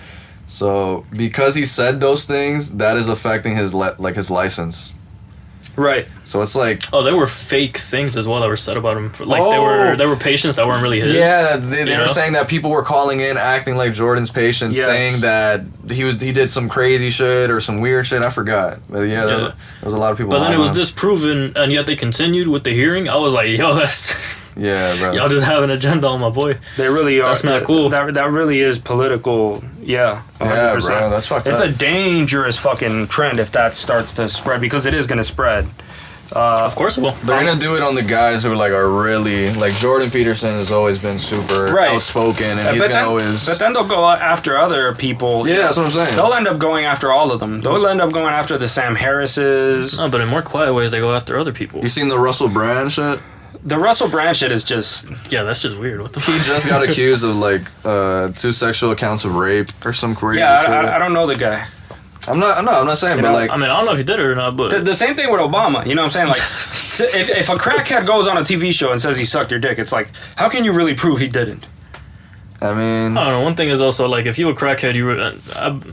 So, because he said those things, that is affecting his his license. Right. So it's like... Oh, there were fake things as well that were said about him. Like, there were patients that weren't really his. Yeah, they were saying that people were calling in, acting like Jordan's patients, saying that he did some crazy shit or some weird shit. I forgot. But yeah, there was a lot of people. But then it was disproven, and yet they continued with the hearing. I was like, yo, that's... Yeah, bro. Y'all just have an agenda on my boy. They really are. That's not cool. That really is political. Yeah, 100%. Yeah, bro. That's fucked up. It's a dangerous fucking trend if that starts to spread, because it is going to spread. Of course it will. They're gonna do it on the guys who are really like Jordan Peterson has always been super outspoken, and he's gonna always. But then they'll go after other people. Yeah, that's what I'm saying. They'll end up going after all of them. They'll end up going after the Sam Harrises. No, but in more quiet ways, they go after other people. You seen the Russell Brand shit? The Russell Brand shit is just... Yeah, that's just weird. What the fuck? He just got accused of, like, 2 sexual accounts of rape or some crazy shit. I don't know the guy. I'm not saying, but, like... I mean, I don't know if he did it or not, but... The same thing with Obama, you know what I'm saying? Like, if a crackhead goes on a TV show and says he sucked your dick, it's like, how can you really prove he didn't? I mean... I don't know. One thing is also, like, if you a crackhead,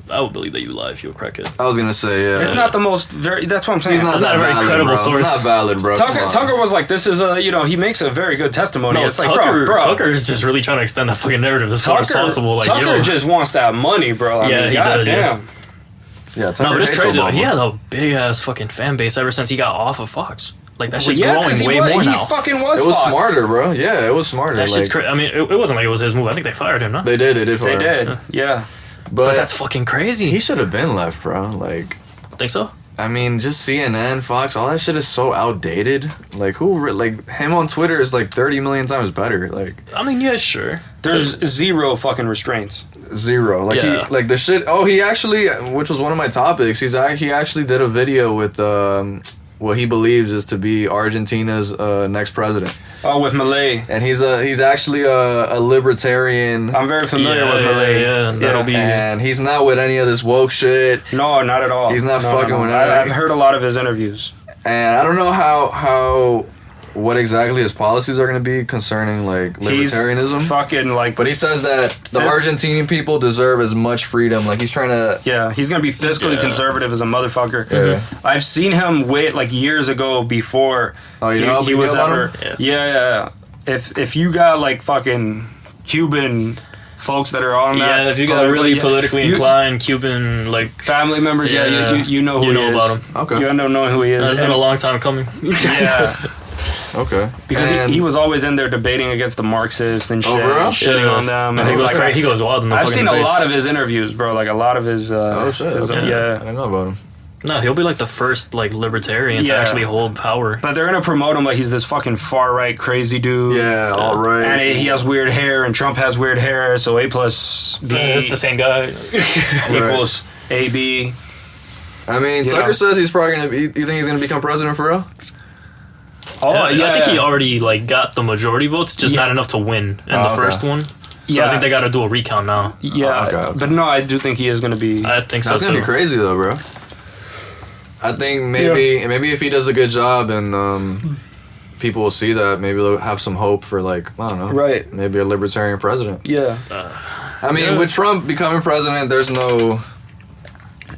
I would believe that you lie if you a crackhead. I was gonna say, yeah. It's not the most that's what I'm saying. He's not a very credible source. Not valid, bro. Tucker was like, this is he makes a very good testimony. No, it's like, bro. Tucker is just really trying to extend that fucking narrative as far as possible. Like, Tucker just wants that money, bro. I mean, he does, damn. Yeah, no, but it's crazy. He has a big ass fucking fan base ever since he got off of Fox. Like, that shit's growing way more now. He fucking was It was Fox. smarter, bro. Yeah, it was smarter. That shit's crazy. I mean, it wasn't like it was his move. I think they fired him, no? They did fire him. They did, yeah. But that's fucking crazy. He should have been left, bro. Like... Think so? I mean, just CNN, Fox, all that shit is so outdated. Like, him on Twitter is like 30 million times better. Like... I mean, yeah, sure. There's zero fucking restraints. Zero. Like, he, the shit... Oh, he actually... Which was one of my topics. He actually did a video with... what he believes is to be Argentina's next president. Oh, with Malay. And he's actually a libertarian. I'm very familiar with Malay. Yeah, that'll be. And he's not with any of this woke shit. No, not at all. He's not fucking with anything. I've heard a lot of his interviews. And I don't know what exactly his policies are going to be concerning like libertarianism. He's fucking like. But he says that the Argentinian people deserve as much freedom. Like he's trying to. Yeah, he's gonna be fiscally conservative as a motherfucker. Yeah. I've seen him like years ago before. Oh, you know he was ever. Yeah. Yeah. If you got like fucking Cuban folks that are on that. Yeah, if you got really politically inclined Cuban like family members, you know who he is. About him. Okay. You end up knowing who he is. It's been a long time coming. Yeah. Okay. Because he was always in there debating against the Marxists and shit, shitting on them. And he goes wild in the I've fucking seen debates. a lot of his interviews, bro. Like a lot of his. Oh shit! Okay. Yeah. I didn't know about him. No, he'll be like the first like libertarian to actually hold power. But they're gonna promote him like he's this fucking far right crazy dude. Yeah, all right. And he has weird hair, and Trump has weird hair, so A plus B It's the same guy. equals AB. I mean, Tucker says he's probably gonna be. You think he's gonna become president for real? Oh yeah, I think he already like got the majority votes, just not enough to win in the first one. So I think they got to do a recount now. Yeah, okay. But no, I do think he is gonna be. I think so That's gonna be crazy though, bro. I think maybe if he does a good job and people will see that, maybe they'll have some hope for like I don't know, right? Maybe a libertarian president. Yeah. I mean, with Trump becoming president, there's no.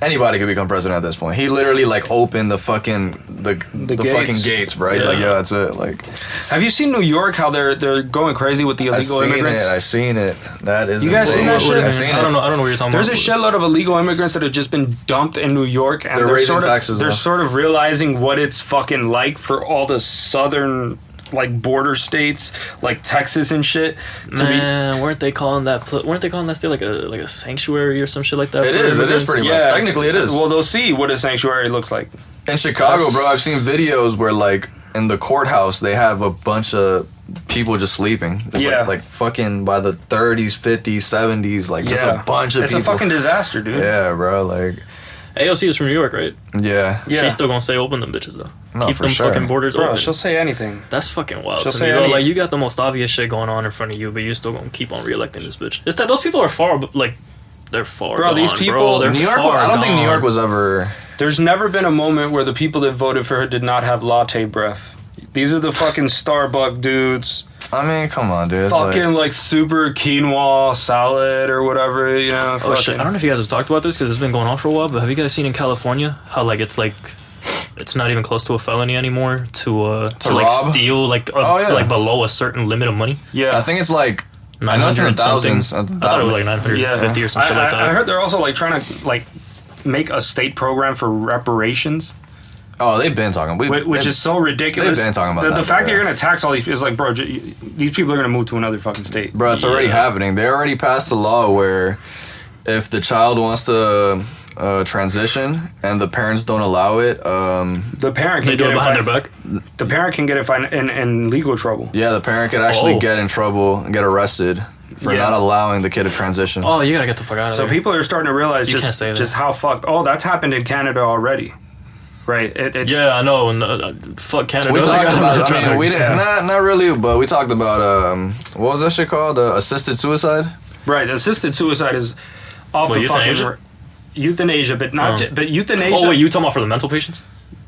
Anybody could become president at this point. He literally like opened the fucking fucking gates, bro. He's like, yeah, that's it. Like, have you seen New York? How they're going crazy with the illegal immigrants? I seen it. That is. You guys seen that shit? I seen it. I don't know what you're talking There's about. a shitload of illegal immigrants that have just been dumped in New York, and they're raising taxes. They're sort of realizing what it's fucking like for all the southern like border states like Texas and shit. Man, weren't they calling that state like a sanctuary or some shit like that? It is pretty much. Technically, it is. Well, they'll see what a sanctuary looks like. In Chicago, bro, I've seen videos where like in the courthouse they have a bunch of people just sleeping. It's like fucking by the 30s, 50s, 70s, like just a bunch of people. It's a fucking disaster, dude. Yeah, bro, like. AOC is from New York, right? Yeah. She's still gonna stay open them bitches though. No, Keep them fucking borders open. She'll say anything. That's fucking wild. She'll to say me, though. Like you got the most obvious shit going on in front of you, but you're still gonna keep on reelecting this bitch. It's that those people are far, like they're far. Bro, gone, these people. Bro. They're New York. far I don't think gone. New York was ever. There's never been a moment where the people that voted for her did not have latte breath. These are the fucking Starbucks dudes. I mean, come on, dude. Fucking like super quinoa salad or whatever, you know. Oh shit! I don't know if you guys have talked about this because it's been going on for a while. But have you guys seen in California how like it's not even close to a felony anymore to like rob? steal like like below a certain limit of money? Yeah, I think it's like. I know it's in the thousands. I thought it was like 950 or some shit like that. I heard they're also like trying to like make a state program for reparations. Oh, they've been talking. Which is so ridiculous. They've been talking about the that. fact that you're going to tax all these people is like, bro, these people are going to move to another fucking state. Bro, it's already happening. They already passed a law where if the child wants to transition and the parents don't allow it, the parent can get it behind their back. The parent can get it in legal trouble. Yeah, the parent could actually get in trouble and get arrested for not allowing the kid to transition. Oh, you gotta get the fuck out of there. So people are starting to realize just how fucked. Oh, that's happened in Canada already. Right. I know. And fuck Canada. We talked about. I mean, we didn't. Not really, but we talked about. What was that shit called? Assisted suicide. Right. Assisted suicide is off the fucking euthanasia, but not. But euthanasia. Oh wait, you talking about for the mental patients?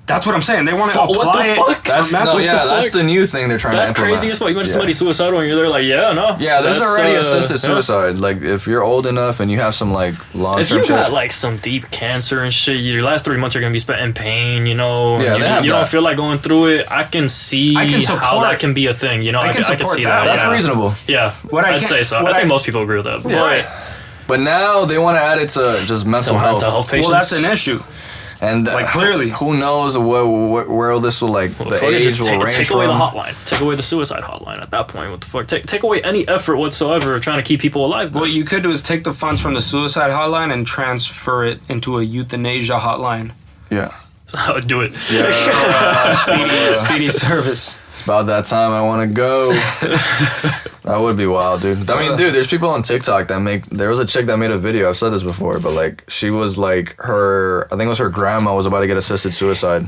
That's what I'm saying. They want to apply what the fuck? That's the new thing they're trying to implement. That's crazy as fuck. You mentioned somebody suicidal and you're there like, yeah, there's already assisted suicide. Like, if you're old enough and you have some, like, long-term shit. If you got, like, some deep cancer and shit, your last 3 months are going to be spent in pain, you know? Yeah, you don't feel like going through it. I can see how that can be see that. That's reasonable. Yeah, I'd say so. I think most people agree with that. But now they want to add it to just mental health. Patients. Well, that's an issue. And like clearly, who knows where this will the age will range take away the hotline, take away the suicide hotline. At that point, what the fuck? Take away any effort whatsoever of trying to keep people alive. What you could do is take the funds from the suicide hotline and transfer it into a euthanasia hotline. Yeah. I would do it. Yeah. Speedy service. It's about that time I want to go. That would be wild, dude. I mean, dude, there's people on TikTok that make. There was a chick that made a video. I've said this before, but like, she was like I think it was her grandma was about to get assisted suicide,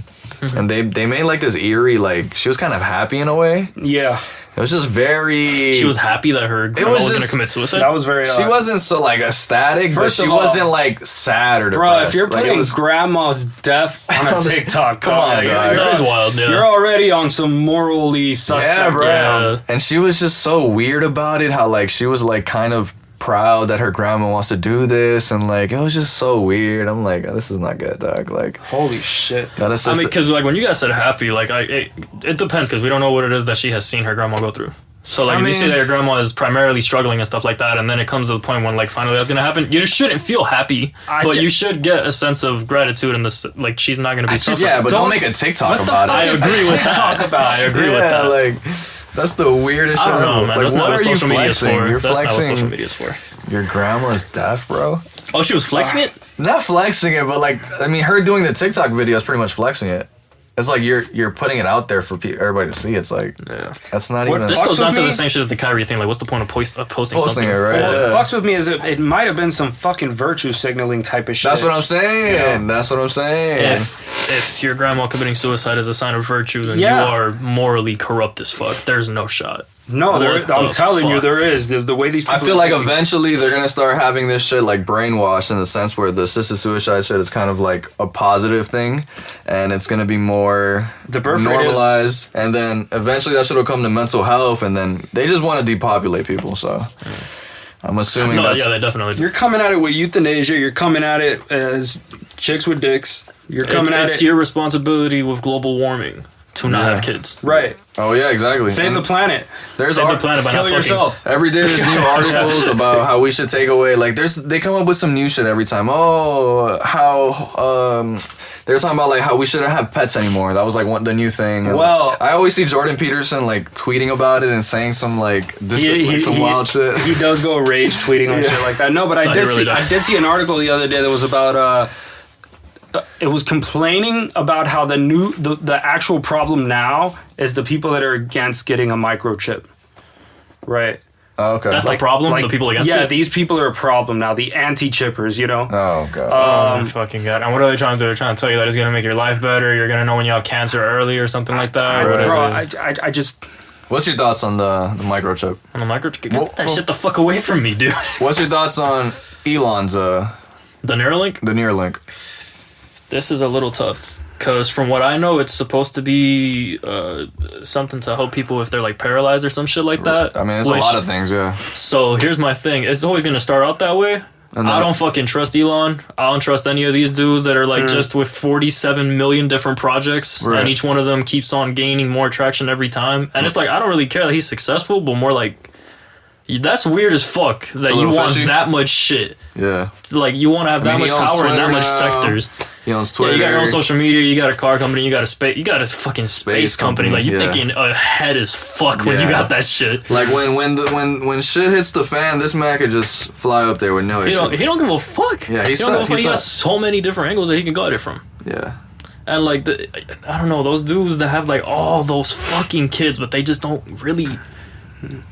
and they made like this eerie, like she was kind of happy in a way. Yeah. It was just very. She was happy that her grandma was going to commit suicide. That was very. She wasn't so like ecstatic, but she wasn't like sad or depressed. Bro, if you're putting grandma's death on a TikTok, come on, dog. That was wild. Yeah. You're already on some morally suspect. Yeah, bro. Yeah. And she was just so weird about it. How like she was like kind of proud that her grandma wants to do this, and like it was just so weird. I'm like, oh, this is not good, dog. Like, holy shit. That is I mean, because like when you guys said happy, like it depends because we don't know what it is that she has seen her grandma go through. So like if you see that your grandma is primarily struggling and stuff like that, and then it comes to the point when like finally that's gonna happen, you just shouldn't feel happy, but you should get a sense of gratitude and this like she's not gonna be suffering. Yeah, but don't make a TikTok about it. I agree with that. I agree with that. Like that's the weirdest shit I don't know, ever. man. Like, That's what not what are you social media is flexing? for. You're That's not what flexing. social media is for. Your grandma's deaf, bro. Oh, she was flexing it? Not flexing it, but like I mean, her doing the TikTok video is pretty much flexing it. It's like you're putting it out there for everybody to see. It's like that's not even. This goes down to the same shit as the Kyrie thing. Like, what's the point of posting something? It, right? Well, what fucks with me is it might have been some fucking virtue signaling type of shit. That's what I'm saying. You know? That's what I'm saying. If your grandma committing suicide is a sign of virtue, then you are morally corrupt as fuck. There's no shot. No, I'm telling you, there is. The way these people... I feel like eventually they're going to start having this shit like brainwashed in the sense where the assisted suicide shit is kind of like a positive thing, and it's going to be more normalized, and then eventually that shit will come to mental health, and then they just want to depopulate people, so... I'm assuming that's... Yeah, they definitely do. You're coming at it with euthanasia, you're coming at it as chicks with dicks, you're coming at it... It's your responsibility with global warming to not have kids. Right. Oh yeah, exactly. Save the planet. There's Save the planet by kill not yourself. Every day there's new articles about how we should take away. Like they come up with some new shit every time. Oh, how they're talking about like how we shouldn't have pets anymore. That was like the new thing. And well, I always see Jordan Peterson like tweeting about it and saying some like some wild shit. He does go rage tweeting on shit like that. No, but I did see an article the other day that was about it was complaining about how the actual problem now is the people that are against getting a microchip. Right. Oh, okay. That's the problem? The people against it? Yeah, these people are a problem now. The anti-chippers, you know? Oh, God. Oh, my fucking God. And what are they trying to do? They're trying to tell you that it's going to make your life better. You're going to know when you have cancer early or something like that. Bro, I just... What's your thoughts on the microchip? On the microchip? Get that shit the fuck away from me, dude. What's your thoughts on Elon's... The Neuralink? The Neuralink. This is a little tough because from what I know, it's supposed to be something to help people if they're like paralyzed or some shit like that. I mean, it's a lot of things, yeah. So here's my thing: it's always gonna start out that way. I don't fucking trust Elon. I don't trust any of these dudes that are like just with 47 million different projects, and each one of them keeps on gaining more traction every time. And it's like I don't really care that he's successful, but more like that's weird as fuck that you want that much shit. Yeah. Like you want to have that much power in that much sectors. He owns Twitter. Yeah, you got your own social media. You got a car company. You got a fucking space company. Like you're thinking ahead as fuck when you got that shit. Like when shit hits the fan, this man could just fly up there with no issue. He don't give a fuck. Yeah, he has so many different angles that he can go at it from. Yeah. And like I don't know, those dudes that have like all those fucking kids, but they just don't really.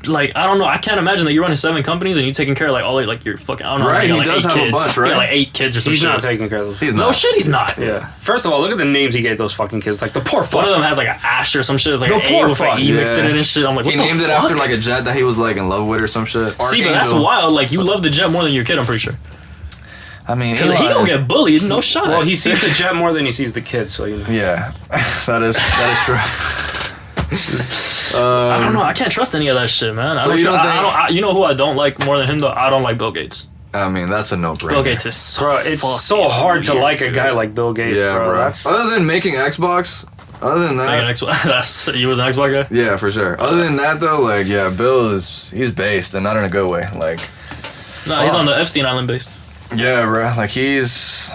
Like I don't know, I can't imagine that you're running 7 companies and you're taking care of like all like your fucking I don't know. Right, he like does have a bunch, right? Like 8 kids or something. He's not taking care of those. He's not. No shit, he's not. Yeah. First of all, look at the names he gave those fucking kids. Like the poor fuck. One of them has like an Ash or some shit. It's like the an poor A with an E mixed in it and shit. I'm like, what he the named fuck? it after like a jet that he was like in love with or some shit. See, but that's wild. Like you love the jet more than your kid. I'm pretty sure. I mean, because he gonna get bullied. No shot. Well, he sees the jet more than he sees the kid. So you know. Yeah, that is true. I don't know. I can't trust any of that shit, man. So you know who I don't like more than him though? I don't like Bill Gates. I mean, that's a no-brainer. Bill Gates is so it's so hard to like a guy like Bill Gates. Yeah, bro. Other than making Xbox, other than that, he was an Xbox guy. Yeah, for sure. Other than that though, like Bill he's based and not in a good way. Like, no, he's on the Epstein Island based. Yeah, bro. Like he's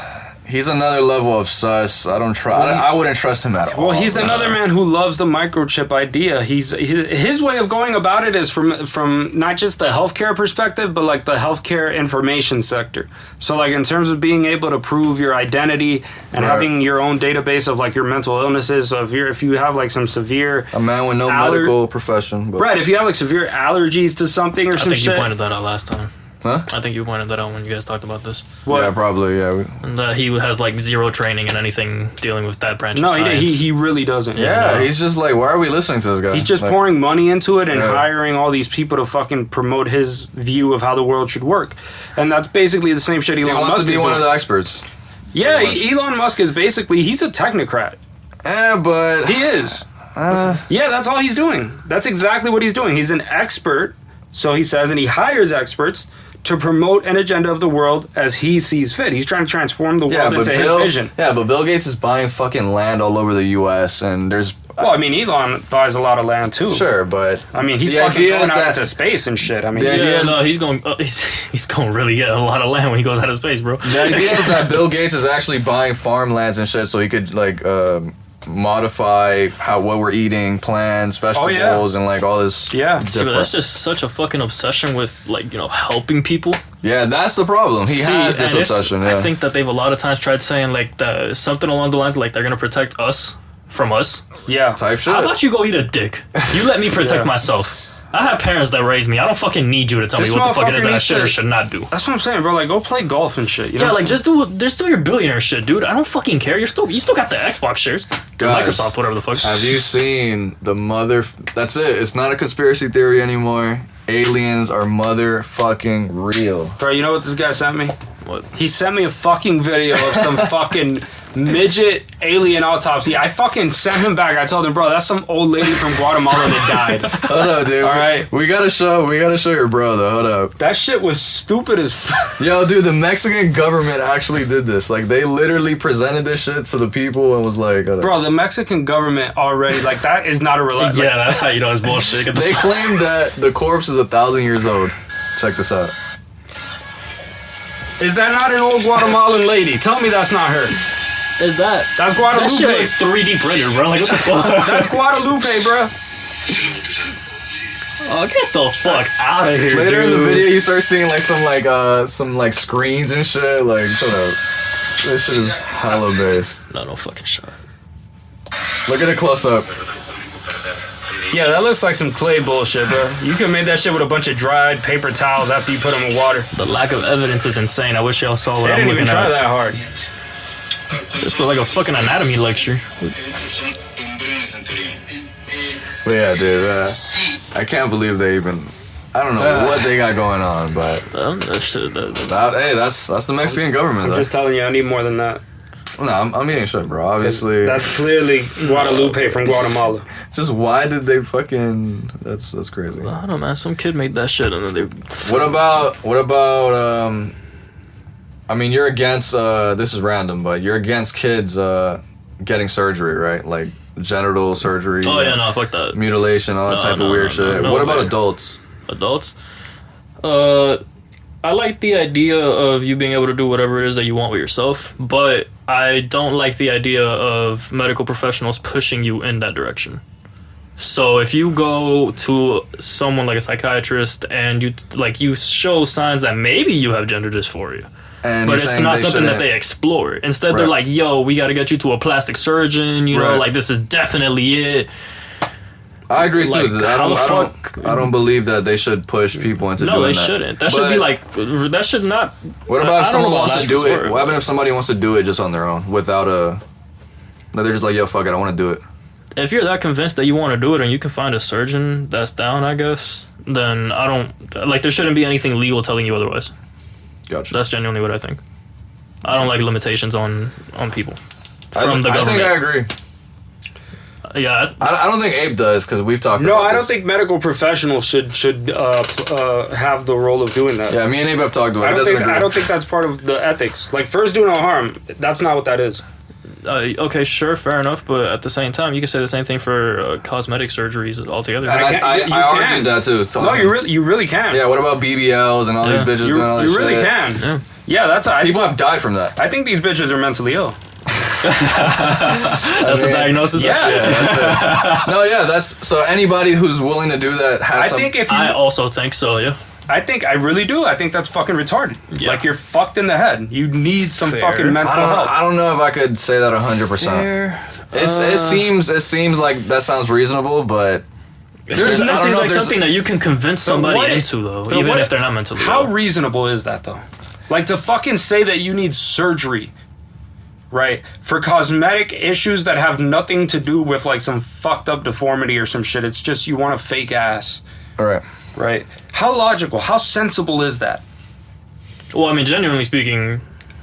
He's another level of sus. I wouldn't trust him at all. Well, he's another man who loves the microchip idea. His way of going about it is from not just the healthcare perspective, but like the healthcare information sector. So like in terms of being able to prove your identity and having your own database of like your mental illnesses. So if you have like some severe a man with no medical profession, but. Right? If you have like severe allergies to something or some shit. I think you pointed that out last time. Huh? I think you pointed that out when you guys talked about this. What? Yeah, probably, yeah. And he has, like, zero training in anything dealing with that branch of science. No, he really doesn't. Yeah, he's just like, why are we listening to this guy? He's just pouring money into it and hiring all these people to fucking promote his view of how the world should work. And that's basically the same shit Elon Musk is doing. He wants to be one of the experts. Yeah, Elon Musk is basically, he's a technocrat. Yeah, but... He is. Yeah, that's all he's doing. That's exactly what he's doing. He's an expert, so he says, and he hires experts to promote an agenda of the world as he sees fit. He's trying to transform the world into his vision. Yeah, but Bill Gates is buying fucking land all over the U.S. and there's... Well, I mean, Elon buys a lot of land too. Sure, but... I mean, he's fucking going out into space and shit. I mean... he's going to really get a lot of land when he goes out of space, bro. The idea is that Bill Gates is actually buying farmlands and shit so he could, like... modify what we're eating, plants, vegetables, and like all this. Yeah, see, that's just such a fucking obsession with like helping people. Yeah, that's the problem. He has this obsession. Yeah. I think that they've a lot of times tried saying like something along the lines like they're gonna protect us from us. Yeah, type shit. How about you go eat a dick? You let me protect myself. I have parents that raised me. I don't fucking need you to tell me what the fuck it is that I should or should not do. That's what I'm saying, bro. Like, go play golf and shit. You know like, just do your billionaire shit, dude. I don't fucking care. You still got the Xbox shares. Guys, Microsoft, whatever the fuck. Have you seen the That's it. It's not a conspiracy theory anymore. Aliens are motherfucking real. Bro, you know what this guy sent me? What? He sent me a fucking video of some fucking midget alien autopsy. I fucking sent him back. I told him, bro, that's some old lady from Guatemala that died. Hold up, dude. All right. We gotta show your bro, though. Hold up. That shit was stupid as fuck. Yo, dude, the Mexican government actually did this. Like, they literally presented this shit to the people and was like... Bro, the Mexican government already, like, that is not a reliable... Yeah, that's how you know it's bullshit. They claim that the corpse is 1,000 years old. Check this out. Is that not an old Guatemalan lady? Tell me that's not her. Is that? That's Guadalupe. That shit looks 3D printed, bro. Like, what the fuck? That's Guadalupe, bro. Oh, get the fuck out of here, Later dude. in the video, you start seeing like some screens and shit. Like, shut up. This shit is hella based. No fucking shot. Look at it close up. Yeah, that looks like some clay bullshit, bro. You could have made that shit with a bunch of dried paper towels after you put them in water. The lack of evidence is insane. I wish y'all saw what I'm looking at. They didn't even try that hard. This looks like a fucking anatomy lecture. But yeah, dude, I can't believe they even... I don't know what they got going on, but... hey, that's the Mexican government, I'm just telling you, I need more than that. No, I'm eating shit, bro. Obviously... That's clearly Guadalupe from Guatemala. Just why did they fucking... That's crazy. I don't know, man. Some kid made that shit and then they... What about... I mean, you're against... this is random, but you're against kids getting surgery, right? Like, genital surgery. Oh, yeah, no, fuck that. Mutilation, all that type of weird shit. What about adults? Adults? I like the idea of you being able to do whatever it is that you want with yourself, but I don't like the idea of medical professionals pushing you in that direction. So if you go to someone like a psychiatrist and you show signs that maybe you have gender dysphoria, but it's not something that they explore. Instead, they're like, yo, we got to get you to a plastic surgeon, you know, like this is definitely it. I agree too. I don't believe that they should push people into doing that. No, they shouldn't. That should be like, that should not. What about if someone wants to do it? What happens if somebody wants to do it just on their own without a... No, they're just like, yo, fuck it, I want to do it. If you're that convinced that you want to do it and you can find a surgeon that's down, I guess, then I don't... Like, there shouldn't be anything legal telling you otherwise. Gotcha. That's genuinely what I think. I don't like limitations on people from the government. I think I agree. Yeah, I don't think Ape does because we've talked. No, about I don't this. think medical professionals should have the role of doing that. Yeah, me and Ape have talked about. I don't think that's part of the ethics. Like, first do no harm. That's not what that is. Okay, sure, fair enough, but at the same time, you can say the same thing for cosmetic surgeries altogether. I argued that too. So, no, you really can. Yeah, what about BBLs and all these bitches doing all this shit? You really can. Yeah, that's... People have died from that. I think these bitches are mentally ill. That's the diagnosis? Yeah, that's it. No, yeah, that's... So anybody who's willing to do that has I also think so, yeah. I really do. I think that's fucking retarded. Yeah. Like, you're fucked in the head. You need some fucking mental help. I don't know if I could say that 100%. It seems like that sounds reasonable, but... It seems like something that you can convince somebody into, though, even if they're not mentally ill. How reasonable is that, though? Like, to fucking say that you need surgery, right, for cosmetic issues that have nothing to do with, like, some fucked up deformity or some shit. It's just you want a fake ass. All right. Right? How logical, how sensible is that? Well, I mean, genuinely speaking,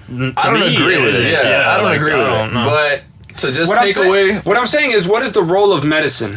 I don't agree with it. Yeah, I don't agree with it. But to just take away... What I'm saying is, what is the role of medicine,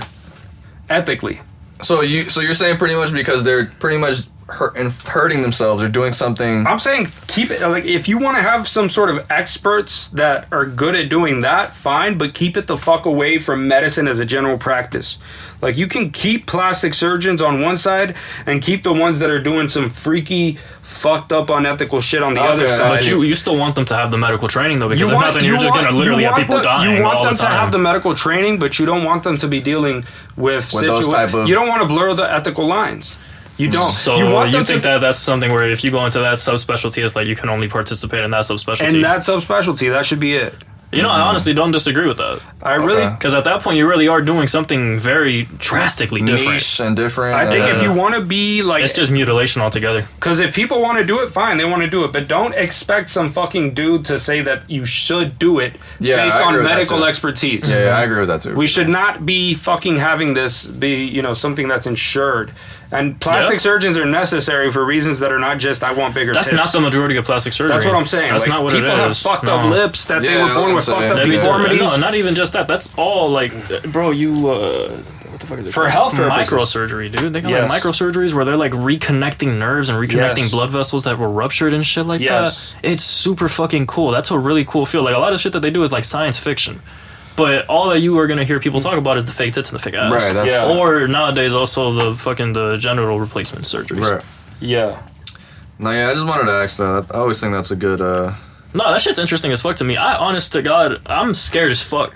ethically? So you're saying pretty much because they're pretty much hurting themselves or doing something... I'm saying keep it... Like, if you want to have some sort of experts that are good at doing that, fine, but keep it the fuck away from medicine as a general practice. Like, you can keep plastic surgeons on one side and keep the ones that are doing some freaky, fucked up, unethical shit on the other side. But you still want them to have the medical training, though, because if not, then you're just going to literally have people dying. You want them to have the medical training, but you don't want them to be dealing with those type of... You don't want to blur the ethical lines. You don't. So you think that that's something where if you go into that subspecialty, it's like you can only participate in that subspecialty? And that subspecialty, that should be it. You know, I honestly don't disagree with that. I really... Because at that point, you really are doing something very drastically different. Niche and different. I think if you want to be like... It's just mutilation altogether. Because if people want to do it, fine, they want to do it. But don't expect some fucking dude to say that you should do it based on medical expertise. Yeah, I agree with that too. We should not be fucking having this be, you know, something that's insured. And plastic surgeons are necessary for reasons that are not just, I want bigger tits. That's not the majority of plastic surgery. That's what I'm saying. That's not what it is. People have fucked up lips that they were born with fucked up deformities. No, not even just that. That's all, like, bro, what the fuck is it? For health purposes. Microsurgery, dude. They got like microsurgeries where they're like reconnecting nerves and reconnecting blood vessels that were ruptured and shit like that. It's super fucking cool. That's a really cool field. Like, a lot of shit that they do is like science fiction. But all that you are gonna hear people talk about is the fake tits and the fake ass. Right, that's or nowadays also the genital replacement surgeries. Right. Yeah. No, yeah, I just wanted to ask that. I always think that's a good... No, that shit's interesting as fuck to me. Honest to God, I'm scared as fuck.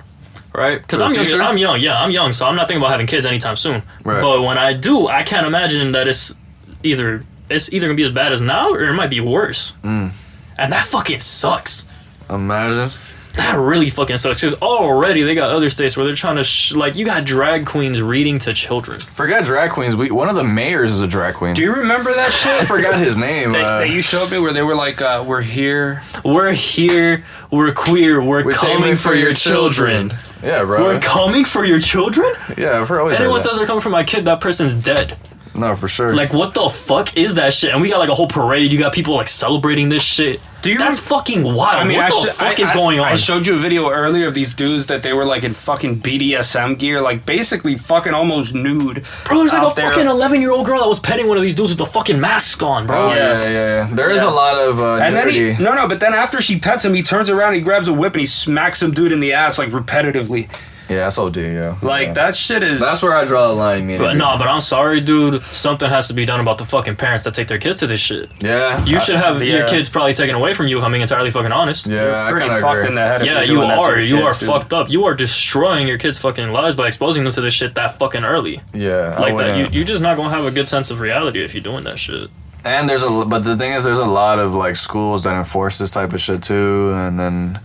Right? Because I'm young. Yeah, I'm young, so I'm not thinking about having kids anytime soon. Right. But when I do, I can't imagine that it's either gonna be as bad as now or it might be worse. And that fucking sucks. Imagine. That really fucking sucks. Because already they got other states where they're trying to like, you got drag queens reading to children. Forget drag queens. One of the mayors is a drag queen. Do you remember that shit? I forgot his name. That you showed me where they were like, we're here. We're here. We're queer. We're coming for your children. Yeah, bro. We're coming for your children? Yeah, I've always Anyone says they're coming for my kid, that person's dead. No, for sure. Like, what the fuck is that shit? And we got like a whole parade. You got people like celebrating this shit. That's fucking wild. I mean, what the fuck is going on? I showed you a video earlier of these dudes that they were like in fucking BDSM gear, like basically fucking almost nude. Bro, there's like a fucking 11-year-old girl that was petting one of these dudes with the fucking mask on, bro. Oh, yeah. There is a lot of nudity. And then but then after she pets him, he turns around, he grabs a whip, and he smacks some dude in the ass like repetitively. Yeah, that's OD, yeah. Like, that shit is... That's where I draw the line, man. But I'm sorry, dude. Something has to be done about the fucking parents that take their kids to this shit. Yeah. You should have your kids probably taken away from you, if I'm being entirely fucking honest. Yeah, you're pretty fucked in the head. Yeah, you are. You are fucked up. You are destroying your kids' fucking lives by exposing them to this shit that fucking early. Yeah. Like that. You're just not gonna have a good sense of reality if you're doing that shit. And but the thing is, there's a lot of, like, schools that enforce this type of shit, too, and then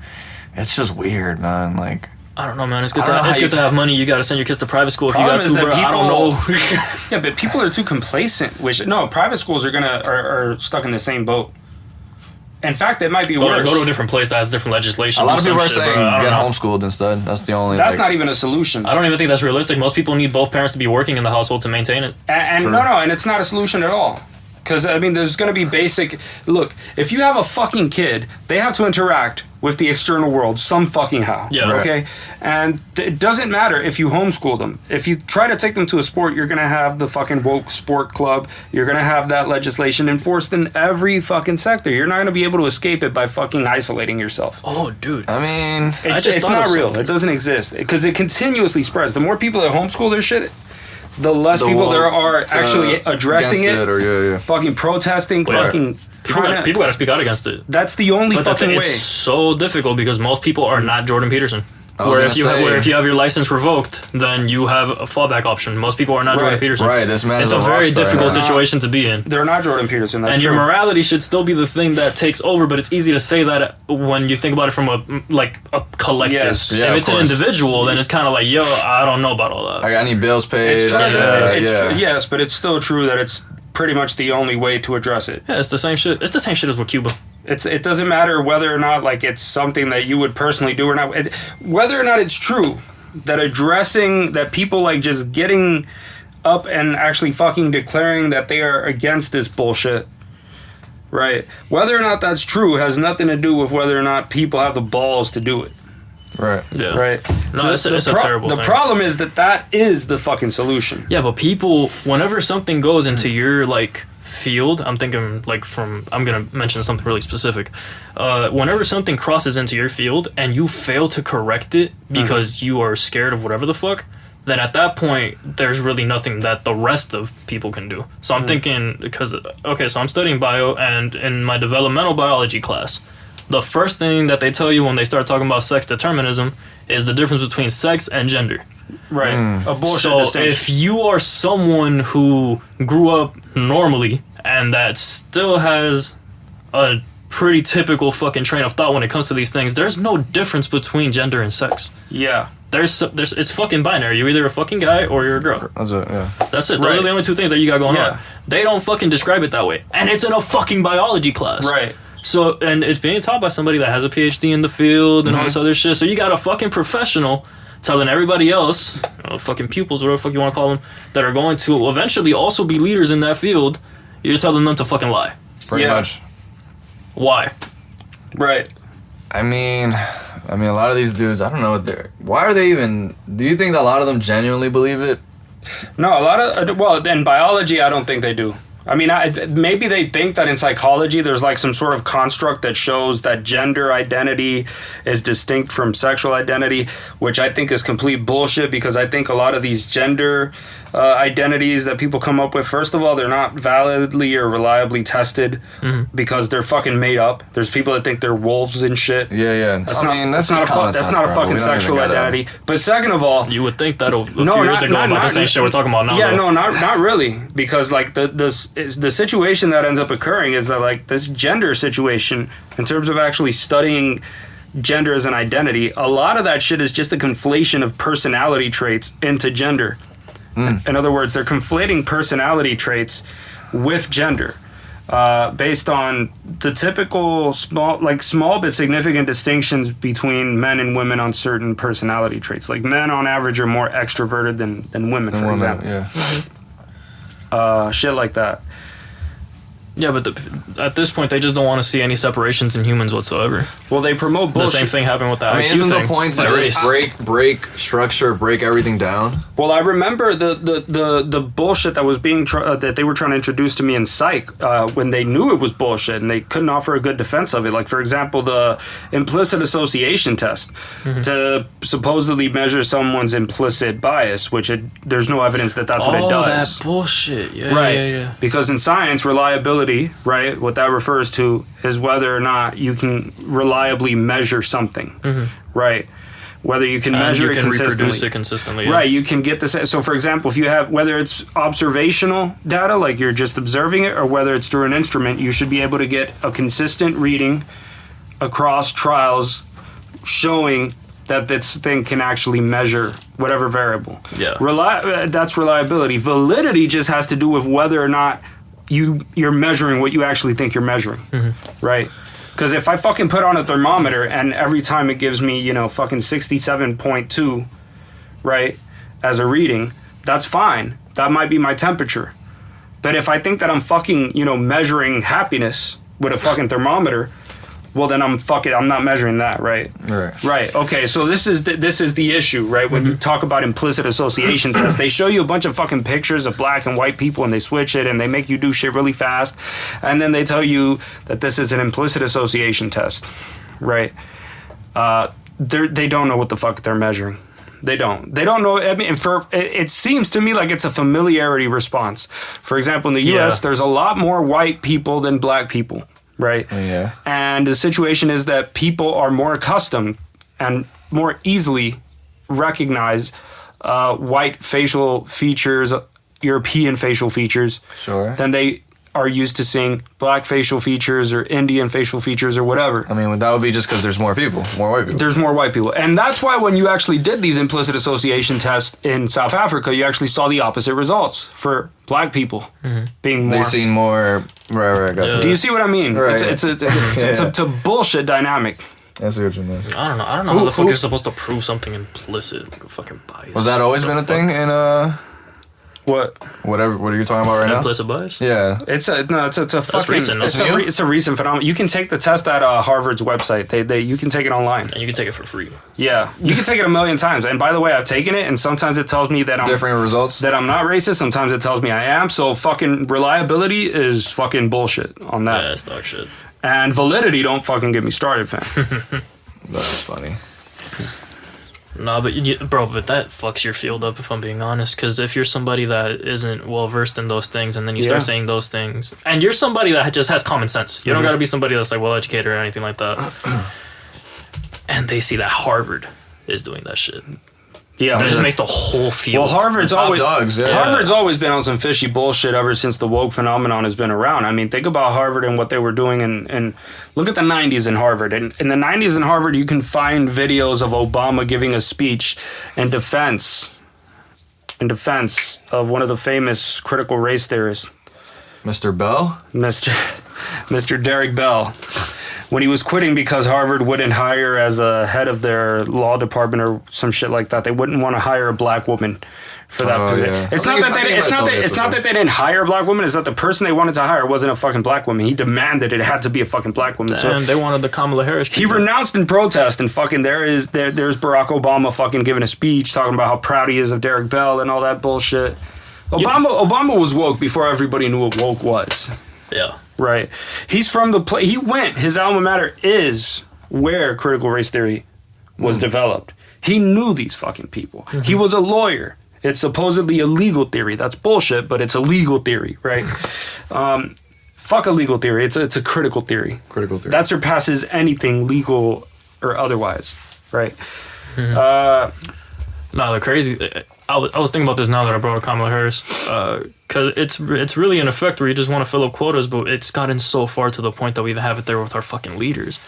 it's just weird, man, like... I don't know, man. It's good to have money. You gotta send your kids to private school if you got to, bro. I don't know. Yeah, but people are too complacent. Private schools are stuck in the same boat. In fact, it might be worse. Go to a different place that has different legislation. A lot of people are saying get homeschooled instead. That's the only... That's not even a solution. I don't even think that's realistic. Most people need both parents to be working in the household to maintain it. And it's not a solution at all. Because, I mean, there's going to be basic... Look, if you have a fucking kid, they have to interact with the external world some fucking how. Yeah. Okay? And it doesn't matter if you homeschool them. If you try to take them to a sport, you're going to have the fucking woke sport club. You're going to have that legislation enforced in every fucking sector. You're not going to be able to escape it by fucking isolating yourself. Oh, dude. I mean, It's not real. It doesn't exist. Because it continuously spreads. The more people that homeschool their shit, the less people there are actually addressing it, or fucking protesting, fucking trying people gotta speak out against it. That's the only fucking way. It's so difficult because most people are not Jordan Peterson. Where if you have your license revoked, then you have a fallback option. Most people are not Jordan Peterson. Right, this man it's is a very difficult right situation to be in. They're not Jordan Peterson. That's and true. your morality should still be the thing that takes over, but it's easy to say that when you think about it from a collective. Yes. Yeah, if it's an individual, then it's kind of like, yo, I don't know about all that. I got any bills paid? It's true. Yeah. Yes, but it's still true that it's pretty much the only way to address it. Yeah, it's the same shit. It's the same shit as with Cuba. It doesn't matter whether or not like it's something that you would personally do or not. Whether or not it's true that addressing that people like just getting up and actually fucking declaring that they are against this bullshit, right? Whether or not that's true has nothing to do with whether or not people have the balls to do it. Right. Yeah. Right. No, it's a terrible thing. The problem is that is the fucking solution. Yeah, but people, whenever something goes into your like field, I'm thinking like I'm gonna mention something really specific. Whenever something crosses into your field and you fail to correct it because you are scared of whatever the fuck, then at that point there's really nothing that the rest of people can do. So I'm thinking so I'm studying bio, and in my developmental biology class, the first thing that they tell you when they start talking about sex determinism is the difference between sex and gender. Right. A bullshit So distinction. if you are someone who grew up normally and that still has a pretty typical fucking train of thought when it comes to these things, there's no difference between gender and sex. Yeah. There's it's fucking binary. You're either a fucking guy or you're a girl. That's it, yeah. That's it. Those are the only two things that you got going on. They don't fucking describe it that way. And it's in a fucking biology class. Right. So, and it's being taught by somebody that has a PhD in the field and all this other shit. So you got a fucking professional telling everybody else, fucking pupils, whatever the fuck you want to call them, that are going to eventually also be leaders in that field, you're telling them to fucking lie. Pretty much. Why? Right. I mean, a lot of these dudes, I don't know what why are they even, do you think that a lot of them genuinely believe it? No, a lot of, well, in biology, I don't think they do. I mean, maybe they think that in psychology there's like some sort of construct that shows that gender identity is distinct from sexual identity, which I think is complete bullshit, because I think a lot of these gender identities that people come up with, first of all, they're not validly or reliably tested because they're fucking made up. There's people that think they're wolves and shit. Yeah. That's not a fucking sexual identity. But second of all, you would think that a few years ago about the same shit we're talking about now. Yeah, though. No, not really, because like the situation that ends up occurring is that like this gender situation, in terms of actually studying gender as an identity, a lot of that shit is just a conflation of personality traits into gender. In other words, they're conflating personality traits with gender based on the typical small but significant distinctions between men and women on certain personality traits. Like men on average are more extroverted than women, for example. Yeah. Shit like that. Yeah, but at this point, they just don't want to see any separations in humans whatsoever. Well, they promote bullshit. The same thing happened with that. I mean, isn't the point to just break structure, break everything down? Well, I remember the bullshit that was being that they were trying to introduce to me in psych when they knew it was bullshit and they couldn't offer a good defense of it. Like, for example, the implicit association test to supposedly measure someone's implicit bias, which there's no evidence that that's what it does. That bullshit. Yeah, right. Yeah. Because in science, reliability, right, what that refers to is whether or not you can reliably measure something, right? Whether you can measure it consistently. Reproduce it consistently. Yeah. Right, you can get this. So, for example, if you have, whether it's observational data, like you're just observing it, or whether it's through an instrument, you should be able to get a consistent reading across trials showing that this thing can actually measure whatever variable. Yeah. That's reliability. Validity just has to do with whether or not you're measuring what you actually think you're measuring, right? Because if I fucking put on a thermometer and every time it gives me, fucking 67.2, right, as a reading, that's fine. That might be my temperature. But if I think that I'm fucking, measuring happiness with a fucking thermometer, well, then I'm not measuring that, right? Right. Okay, so this is the issue, right? When you talk about implicit association tests, they show you a bunch of fucking pictures of black and white people, and they switch it, and they make you do shit really fast, and then they tell you that this is an implicit association test, right? They don't know what the fuck they're measuring. They don't know. I mean, it seems to me like it's a familiarity response. For example, in the U.S., there's a lot more white people than black people. Right. Yeah. And the situation is that people are more accustomed and more easily recognize white facial features, European facial features, than they are used to seeing black facial features or Indian facial features or whatever. I mean, that would be just because there's more people, more white people. There's more white people. And that's why when you actually did these implicit association tests in South Africa, you actually saw the opposite results for black people being more. They've seen more. Right. Gotcha. Do you see what I mean? Right. It's a bullshit dynamic. I see what you mean. I don't know how the fuck you're supposed to prove something implicit, like a fucking bias. Was that always been a thing in What? What are you talking about right now? Implicit bias? Yeah. It's a fucking recent. it's a recent phenomenon. You can take the test at Harvard's website. You can take it online. And you can take it for free. Yeah, you can take it 1,000,000 times. And by the way, I've taken it, and sometimes it tells me that I'm different results. That I'm not racist. Sometimes it tells me I am. So fucking reliability is fucking bullshit on that. Yeah, it's dog shit. And validity, don't fucking get me started, fam. That's funny. Nah, but that fucks your field up, if I'm being honest. Because if you're somebody that isn't well versed in those things, and then you start saying those things, and you're somebody that just has common sense, you don't got to be somebody that's like well educated or anything like that. And they see that Harvard is doing that shit. Yeah, that just makes the whole field. Well, Harvard's Harvard's always been on some fishy bullshit ever since the woke phenomenon has been around. I mean, think about Harvard and what they were doing, and look at the 90s in Harvard. And in the 90s in Harvard, you can find videos of Obama giving a speech in defense of one of the famous critical race theorists, Mr. Bell, Mr. Derek Bell. When he was quitting because Harvard wouldn't hire as a head of their law department or some shit like that. They wouldn't want to hire a black woman for that position. Yeah. It's not that they didn't hire a black woman. It's that the person they wanted to hire wasn't a fucking black woman. He demanded it had to be a fucking black woman. And they wanted the Kamala Harris. He renounced in protest, and fucking there's Barack Obama fucking giving a speech talking about how proud he is of Derek Bell and all that bullshit. Obama was woke before everybody knew what woke was. Yeah. Right. He's from the place. He went. His alma mater is where critical race theory was developed. He knew these fucking people. He was a lawyer. It's supposedly a legal theory. That's bullshit, but it's a legal theory, right? Fuck a legal theory. It's a critical theory. Critical theory. That surpasses anything legal or otherwise, right? No, the crazy. I was thinking about this now that I brought up Kamala Harris, because it's really an effect where you just want to fill up quotas, but it's gotten so far to the point that we have it there with our fucking leaders.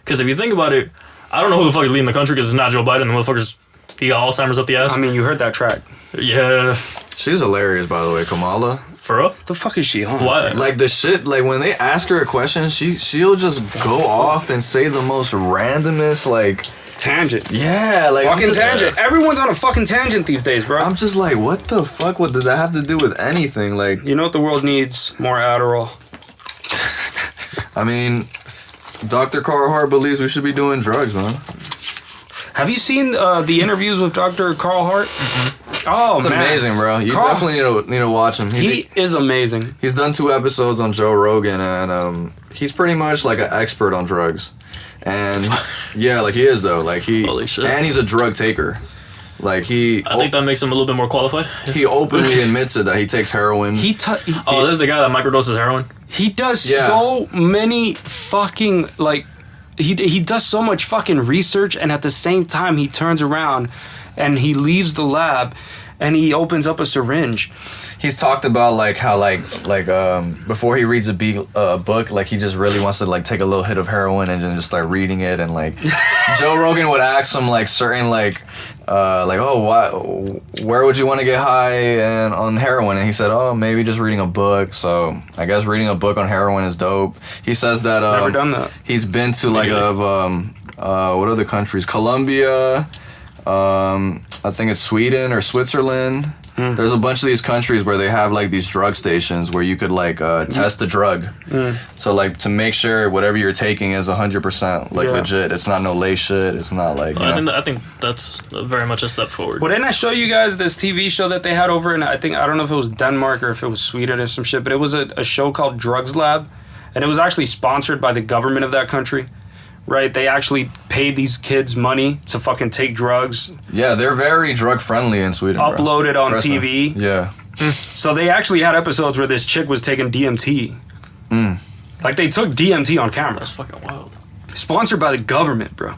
Because if you think about it, I don't know who the fuck is leading the country because it's not Joe Biden. The motherfucker's he got Alzheimer's up the ass. I mean, you heard that track. Yeah. She's hilarious, by the way, Kamala. For real? The fuck is she on? What? Like the shit, like when they ask her a question, she'll just go off and say the most randomest, like... tangent. Yeah, like... fucking tangent. Everyone's on a fucking tangent these days, bro. I'm just like, what the fuck? What did that have to do with anything? Like... You know what the world needs? More Adderall. I mean, Dr. Carl believes we should be doing drugs, man. Have you seen the interviews with Dr. Carl Hart? Mm-hmm. Oh, it's man. It's amazing, bro. You definitely need to watch him. He is amazing. He's done 2 episodes on Joe Rogan, and he's pretty much like an expert on drugs. And yeah, like he is though. Like holy shit. And he's a drug taker. Like I think that makes him a little bit more qualified. He openly admits it that he takes heroin. This is the guy that microdoses heroin. He does so many fucking like. He does so much fucking research, and at the same time he turns around and he leaves the lab and he opens up a syringe. He's talked about like how like before he reads a book, like he just really wants to like take a little hit of heroin and then just start reading it, and like Joe Rogan would ask him like certain where would you want to get high and on heroin, and he said maybe just reading a book. So I guess reading a book on heroin is dope. He says that never done that. He's been to like what other countries? Colombia, I think it's Sweden or Switzerland. There's a bunch of these countries where they have like these drug stations where you could like test the drug. So like to make sure whatever you're taking is 100% like legit. It's not no lay shit. It's not like. I think that's very much a step forward. Well, didn't I show you guys this TV show that they had over in I don't know if it was Denmark or if it was Sweden or some shit, but it was a show called Drugs Lab, and it was actually sponsored by the government of that country. Right, they actually paid these kids money to fucking take drugs. Yeah, they're very drug friendly in Sweden. Uploaded on TV. Me. Yeah. So they actually had episodes where this chick was taking DMT. Like they took DMT on camera. That's fucking wild. Sponsored by the government, bro.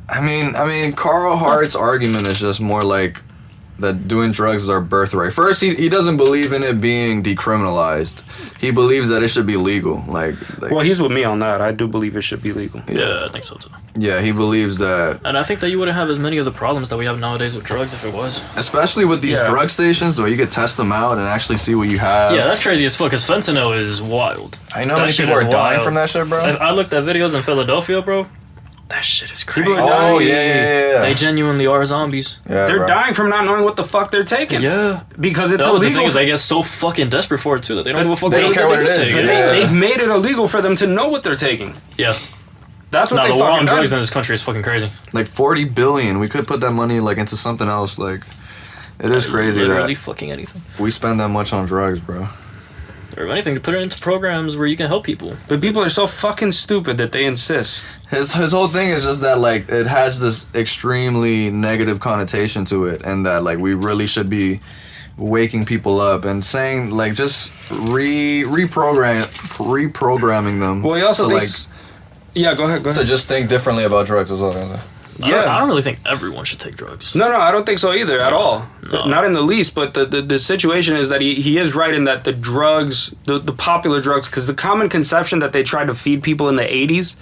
I mean, Carl Hart's argument is just more like that doing drugs is our birthright. First, he doesn't believe in it being decriminalized. He believes that it should be legal. Like well, he's with me on that. I do believe it should be legal. Yeah, I think so too. Yeah, he believes that. And I think that you wouldn't have as many of the problems that we have nowadays with drugs if it was. Especially with these drug stations where you could test them out and actually see what you have. Yeah, that's crazy as fuck, because fentanyl is wild. I know how many people are dying from that shit, bro. I looked at videos in Philadelphia, bro. That shit is crazy. Oh, yeah. They genuinely are zombies. Yeah, they're dying from not knowing what the fuck they're taking. Yeah. Because it's illegal. illegal. The thing is, they get so fucking desperate for it, too, that they don't give a fuck. They don't care what it is. They've made it illegal for them to know what they're taking. Yeah. That's what the they war fucking on drugs done. in this country is fucking crazy. Like 40 billion. We could put that money like into something else. Like, it is crazy literally that fucking anything. we spend that much on drugs, bro. Or anything, to put it into programs where you can help people. But people are so fucking stupid that they insist. His whole thing is just that like it has this extremely negative connotation to it, and that like we really should be waking people up and saying like just reprogramming them. Well, he also thinks. Yeah, go ahead. To just think differently about drugs as well. Yeah, I don't really think everyone should take drugs. No, I don't think so either at all. No. Not in the least. But the situation is that he is right in that the drugs, the popular drugs, because the common conception that they tried to feed people in the 80s,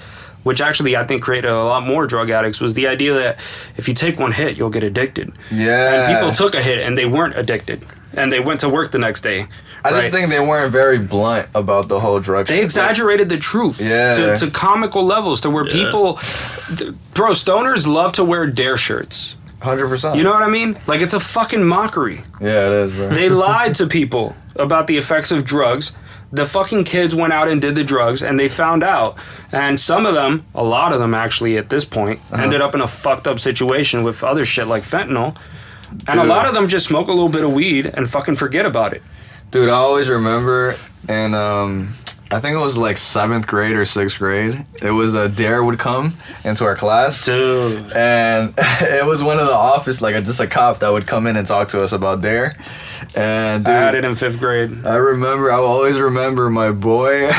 which actually I think created a lot more drug addicts, was the idea that if you take one hit, you'll get addicted. Yeah. And people took a hit and they weren't addicted. And they went to work the next day. I just think they weren't very blunt about the whole drug. They exaggerated the truth to comical levels to where people... Bro, stoners love to wear D.A.R.E shirts. 100%. You know what I mean? Like, it's a fucking mockery. Yeah, it is, bro. They lied to people about the effects of drugs. The fucking kids went out and did the drugs, and they found out. And some of them, a lot of them actually at this point, ended up in a fucked up situation with other shit like fentanyl. And a lot of them just smoke a little bit of weed and fucking forget about it. Dude, I always remember, and I think it was like 7th grade or 6th grade. It was D.A.R.E would come into our class. Dude. And it was one of the office, like just a cop that would come in and talk to us about D.A.R.E. And dude, I had it in 5th grade. I will always remember my boy.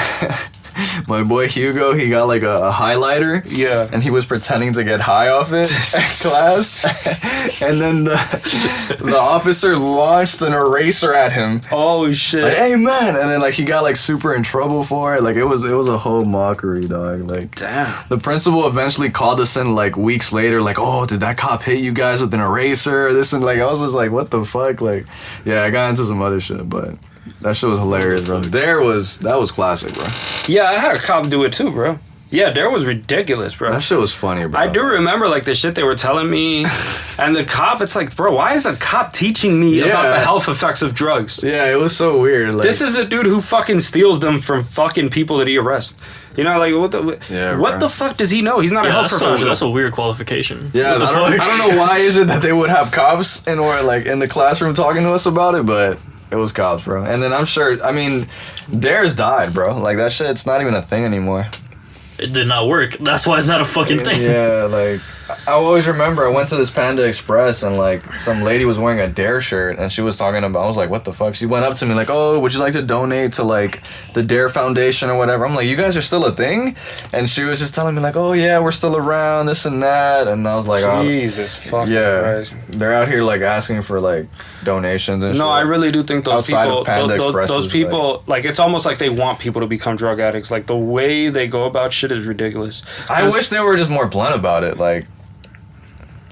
My boy Hugo, he got like a highlighter. Yeah. And he was pretending to get high off it in class. And then the officer launched an eraser at him. Oh shit. Like, hey man. And then like he got like super in trouble for it. Like it was a whole mockery, dog. Like damn. The principal eventually called us in like weeks later, like, oh, did that cop hit you guys with an eraser? This and like I was just like, what the fuck? Like, yeah, I got into some other shit, but that shit was hilarious, bro. That was classic, bro. Yeah, I had a cop do it too, bro. Yeah, D.A.R.E was ridiculous, bro. That shit was funny, bro. I do remember like the shit they were telling me, and the cop. It's like, bro, why is a cop teaching me about the health effects of drugs? Yeah, it was so weird. Like, this is a dude who fucking steals them from fucking people that he arrests. You know, like what the fuck does he know? He's not a health professional. That's a weird qualification. Yeah, I don't know why is it that they would have cops in the classroom talking to us about it, but it was cops, bro. And then I'm sure, I mean, D.A.R.E's died, bro. Like that shit, it's not even a thing anymore. It did not work. That's why it's not a fucking thing. Yeah, like I always remember I went to this Panda Express and like some lady was wearing a D.A.R.E shirt and she was talking about, I was like, what the fuck? She went up to me like, oh, would you like to donate to like the D.A.R.E Foundation or whatever? I'm like, you guys are still a thing? And she was just telling me like, oh yeah, we're still around, this and that. And I was like, Jesus fucking Christ. They're out here like asking for like donations and shit. No, I really do think those outside people, of Panda those people, like it's almost like they want people to become drug addicts. Like the way they go about shit is ridiculous. I wish they were just more blunt about it. Like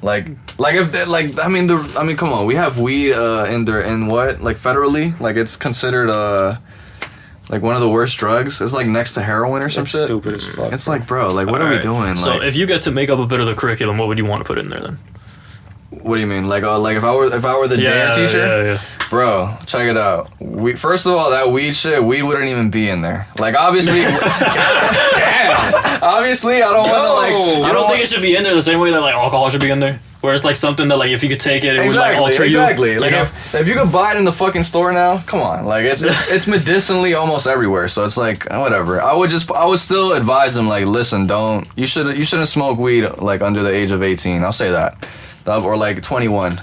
if they, like I mean come on, we have weed in what, like federally, like it's considered like one of the worst drugs. It's like next to heroin or some shit. Stupid as fuck. It's like, bro, like what are we doing? So like, if you get to make up a bit of the curriculum, what would you want to put in there then? What do you mean? Like if I were the D.A.R.E teacher, bro, check it out. First of all, that weed shit, weed wouldn't even be in there. Like obviously, obviously, I don't want to like. I don't think it should be in there the same way that like alcohol should be in there. Where it's like something that like if you could take it, it would like alter you. Exactly. Like if you could buy it in the fucking store now, come on. Like it's medicinally almost everywhere. So it's like whatever. I would still advise them like, listen, you shouldn't smoke weed like under the age of 18. I'll say that. Or like 21.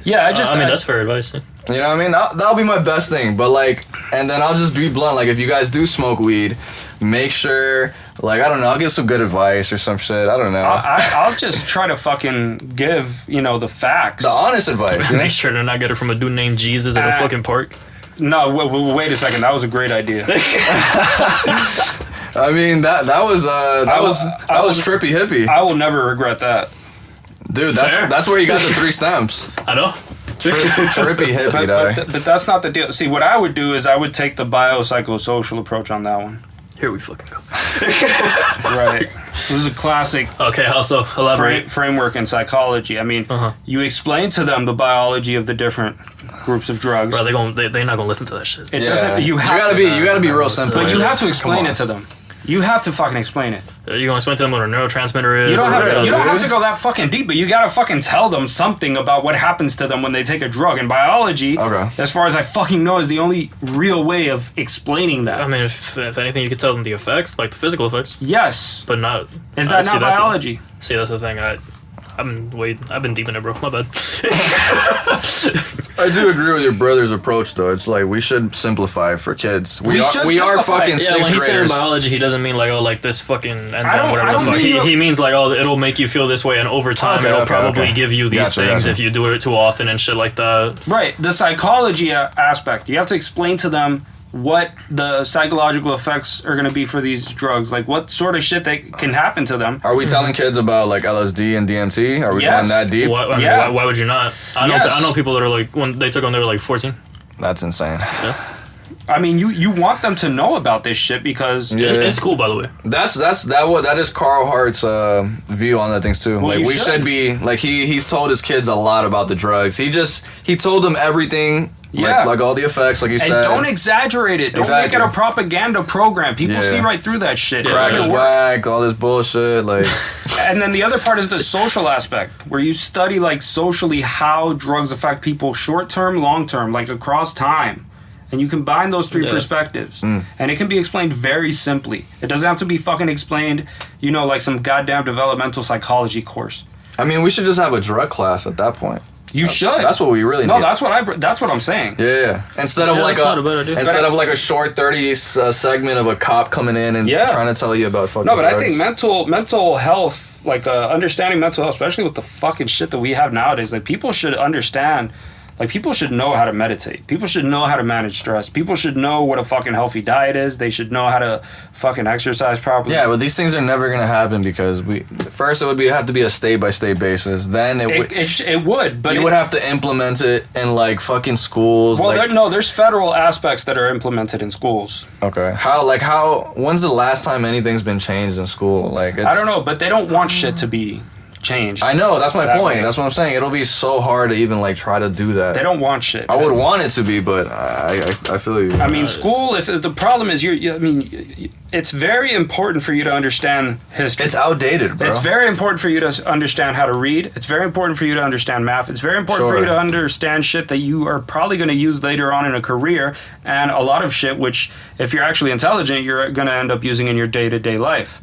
Yeah, I mean that's fair advice. Yeah. You know what I mean? That'll be my best thing. But like, and then I'll just be blunt. Like if you guys do smoke weed, make sure. Like, I don't know, I'll give some good advice or some shit. I don't know. I'll just try to fucking give, the facts. The honest advice. Make sure to not get it from a dude named Jesus at a fucking park. No, wait a second. That was a great idea. I mean, that was trippy hippie. I will never regret that. Dude, that's where you got the 3 stamps. I know. Trippy hippie, dog. But that's not the deal. See, what I would do is I would take the biopsychosocial approach on that one. Here we fucking go. Right. This is a classic. Okay, also elaborate. Framework in psychology. I mean, you explain to them the biology of the different groups of drugs. Bro, they're not gonna listen to that shit. It doesn't. You gotta be real simple. But you have to explain it to them. You have to fucking explain it. You gonna explain to them what a neurotransmitter is? You don't have to go that fucking deep, but you gotta fucking tell them something about what happens to them when they take a drug. And biology, as far as I fucking know, is the only real way of explaining that. I mean, if anything, you could tell them the effects, like the physical effects. Yes. But not... Is that not biology? That's the thing. I've been deep in it, bro. My bad. I do agree with your brother's approach, though. It's like we should simplify for kids. We are fucking 6th graders. When he's saying biology, he doesn't mean like like this fucking enzyme, whatever the fuck. He means like it'll make you feel this way, and over time it'll probably give you these things if you do it too often and shit like that. Right. The psychology aspect. You have to explain to them what the psychological effects are going to be for these drugs, like what sort of shit that can happen to them. Are we telling kids about like LSD and DMT? Are we going that deep? Why would you not? I know people that are like, when they took them, they were like 14. That's insane. Yeah. I mean, you want them to know about this shit because it's cool, by the way. That is Carl Hart's view on that things too. Well, like we should be like he's told his kids a lot about the drugs. He told them everything. Yeah. Like all the effects, like you said. And don't exaggerate it. Don't make it a propaganda program. People see right through that shit. Crack is whack, all this bullshit. Like. And then the other part is the social aspect, where you study like socially how drugs affect people short term, long term, like across time. And you combine those 3 perspectives. And it can be explained very simply. It doesn't have to be fucking explained, like some goddamn developmental psychology course. I mean, we should just have a drug class at that point. You should. That's what we really need. No, that's what I'm saying. Yeah. Instead of like a short 30 segment of a cop coming in and trying to tell you about fucking drugs. I think mental health, like understanding mental health, especially with the fucking shit that we have nowadays, like people should understand. Like, people should know how to meditate. People should know how to manage stress. People should know what a fucking healthy diet is. They should know how to fucking exercise properly. Yeah, but these things are never going to happen because first it would have to be a state-by-state basis. Then it would. But you would have to implement it in, like, fucking schools. Well, there's federal aspects that are implemented in schools. Okay. When's the last time anything's been changed in school? Like, I don't know, but they don't want shit to be changed. I know, that's my point. That's what I'm saying. It'll be so hard to even like try to do that. They don't want shit. I would want it to be, but I feel you. I mean, school. If the problem is it's very important for you to understand history. It's outdated, bro. It's very important for you to understand how to read. It's very important for you to understand math. It's very important for you to understand shit that you are probably going to use later on in a career, and a lot of shit which, if you're actually intelligent, you're going to end up using in your day-to-day life.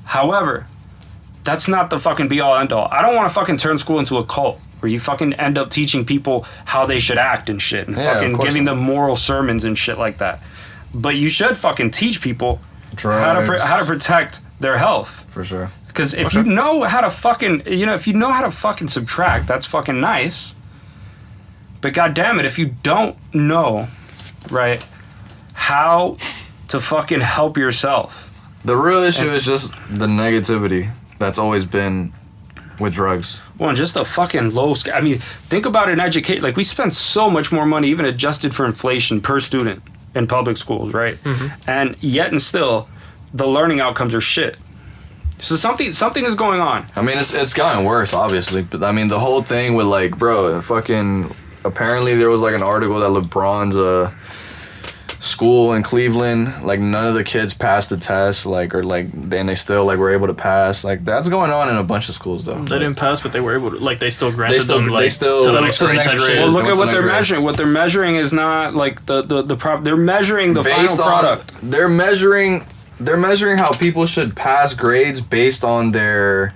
However, that's not the fucking be-all, end-all. I don't want to fucking turn school into a cult where you fucking end up teaching people how they should act and shit and fucking giving them moral sermons and shit like that. But you should fucking teach people how to protect their health. For sure. Because if you know how to fucking subtract, that's fucking nice. But goddamn it, if you don't know, right, how to fucking help yourself. The real issue is just the negativity that's always been with drugs. Well, and just the fucking low... I mean, think about it in education. Like, we spend so much more money, even adjusted for inflation, per student in public schools, right? Mm-hmm. And yet and still, the learning outcomes are shit. So something is going on. I mean, it's gotten worse, obviously. But I mean, the whole thing with like, bro, fucking. Apparently, there was like an article that LeBron's school in Cleveland, like none of the kids passed the test, like, or like, then they still like were able to pass. Like that's going on in a bunch of schools though. They didn't pass, but they were able to. Like they still granted them like they still to the next grade. Well, look at what they're measuring. What they're measuring is not like the prop. They're measuring the final product. They're measuring how people should pass grades based on their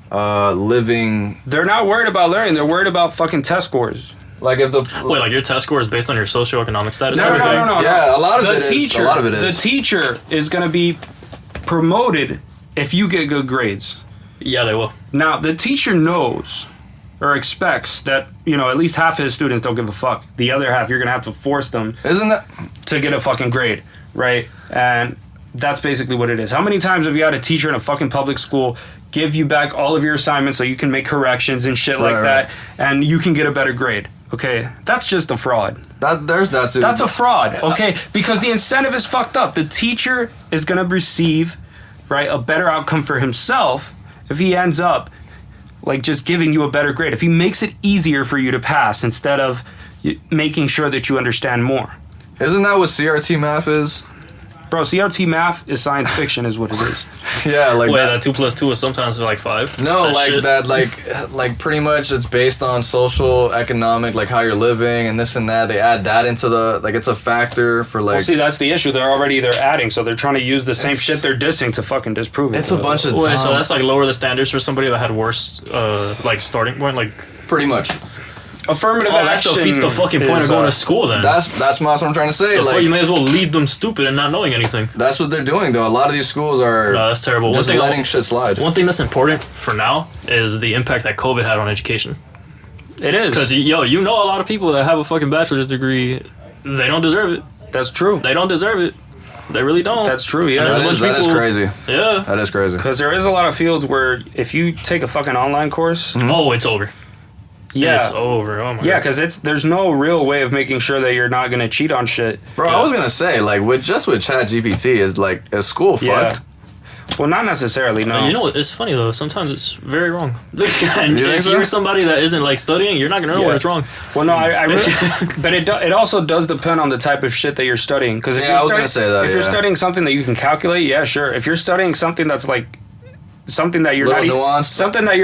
living. They're not worried about learning. They're worried about fucking test scores. Like if the like your test score is based on your socioeconomic status. No. Yeah, a lot of it is. The teacher is going to be promoted if you get good grades. Yeah, they will. Now the teacher knows or expects that at least half of his students don't give a fuck. The other half you're going to have to force them. Isn't that to get a fucking grade, right? And that's basically what it is. How many times have you had a teacher in a fucking public school give you back all of your assignments so you can make corrections and shit like that, and you can get a better grade? Okay, that's just a fraud. There's that too. That's a fraud, okay? Because the incentive is fucked up. The teacher is going to receive, right, a better outcome for himself if he ends up, like, just giving you a better grade. If he makes it easier for you to pass instead of making sure that you understand more. Isn't that what CRT math is? Bro, CRT math is science fiction is what it is. Yeah, like that 2 + 2 is sometimes like 5. No, like pretty much it's based on social, economic, like how you're living and this and that. They add that into the, like it's a factor for like... Well, see, that's the issue. They're adding, so they're trying to use the same shit they're dissing to fucking disprove it. It's a bunch of so that's like lower the standards for somebody that had worse, like starting point, like... Pretty much. Affirmative action. That defeats the fucking point of going to school then. That's what I'm trying to say. Like, you may as well leave them stupid and not knowing anything. That's what they're doing though. A lot of these schools are that's terrible. just letting shit slide. One thing that's important for now is the impact that COVID had on education. It is. Because, a lot of people that have a fucking bachelor's degree, they don't deserve it. That's true. They don't deserve it. They really don't. That's true, yeah. That is crazy. Yeah. That is crazy. Because there is a lot of fields where if you take a fucking online course... Oh, it's over. Yeah. It's over. Oh my god. Yeah, because there's no real way of making sure that you're not going to cheat on shit. Bro, I was going to say, like, with ChatGPT, is school fucked? Well, not necessarily, no. You know what? It's funny, though. Sometimes it's very wrong. And if you're somebody that isn't, like, studying, you're not going to know when it's wrong. Well, no, I really... But it also does depend on the type of shit that you're studying. Because if you're studying something that you can calculate, yeah, sure. If you're studying something that's, like... Something that you're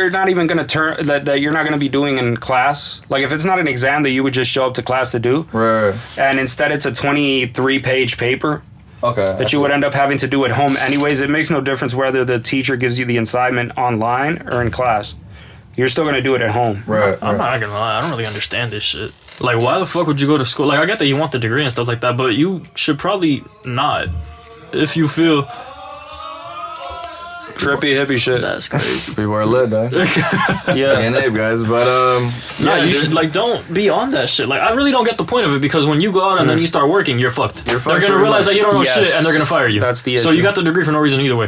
not even going to turn that you're not going to be doing in class. Like if it's not an exam that you would just show up to class to do, right? And instead it's a 23-page paper, okay, that you would end up having to do at home anyways. It makes no difference whether the teacher gives you the assignment online or in class. You're still going to do it at home, right? I'm not gonna lie, I don't really understand this shit. Like, why the fuck would you go to school? Like, I get that you want the degree and stuff like that, but you should probably not if you feel. Trippy hippie shit. That's crazy. People are lit, though. Yeah. V N APE, guys. But, you should, like, don't be on that shit. Like, I really don't get the point of it because when you go out and then you start working, you're fucked. They're going to realize that you don't know shit and they're going to fire you. That's the issue. So you got the degree for no reason either way.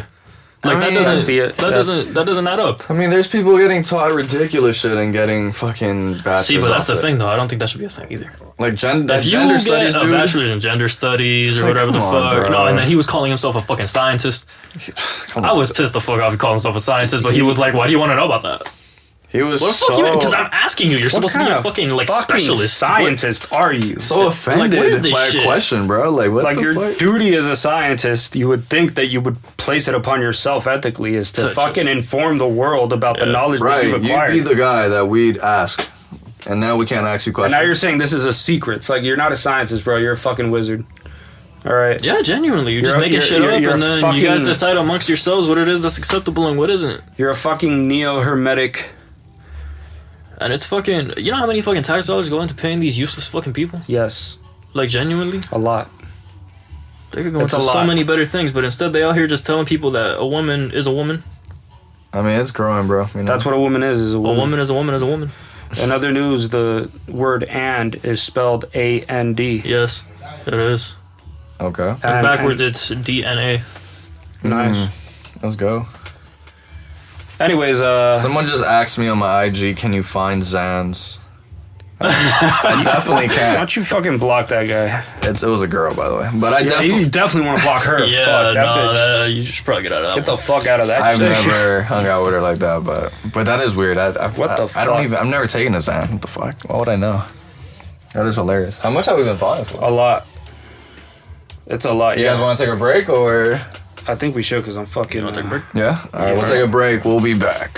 Like, that doesn't add up. I mean, there's people getting taught ridiculous shit and getting fucking bachelors. See, but that's the thing, though. I don't think that should be a thing either. Like, gender If studies, you get a bachelor's in gender studies or whatever the fuck. Bro. No, and then he was calling himself a fucking scientist. I was pissed the fuck off he called himself a scientist, but he was like, why do you want to know about that? He was because I'm asking you. You're supposed to be a fucking like specialist. Scientist are you? So offended by a question, bro. Like what? Like the your fuck? duty as a scientist, you would think that you would place it upon yourself ethically, is to fucking inform the world about the knowledge that you've acquired. You'd be the guy that we'd ask, and now we can't ask you questions. And now you're saying this is a secret. It's like you're not a scientist, bro. You're a fucking wizard. All right. Yeah, genuinely. You're just making shit up, and then you guys decide amongst yourselves what it is that's acceptable and what isn't. You're a fucking neo-hermetic. And it's fucking... You know how many fucking tax dollars go into paying these useless fucking people? Yes. Like, genuinely? A lot. They could go into so many better things, but instead they out here just telling people that a woman is a woman. I mean, it's growing, bro. You know? That's what a woman is a woman. A woman is a woman is a woman. In other news, the word "and" is spelled A-N-D. Yes, it is. Okay. And backwards, it's DNA. Nice. Let's go. Anyways, someone just asked me on my IG, can you find Zans? I definitely Why can't. don't you fucking block that guy? It was a girl, by the way. But I You definitely want to block her. Yeah, Fuck that bitch. no, you should probably get out of that. Get the fuck out of that I've shit. never hung out with her like that, but that is weird. What the I don't fuck? even. I've never taken a Xan. What the fuck? Why would I know? That is hilarious. How much have we been buying for? A lot. It's a lot, You yeah. guys want to take a break or? I think we should because I'm fucking... You want to take a break? Yeah. All right, we'll take a break. We'll be back.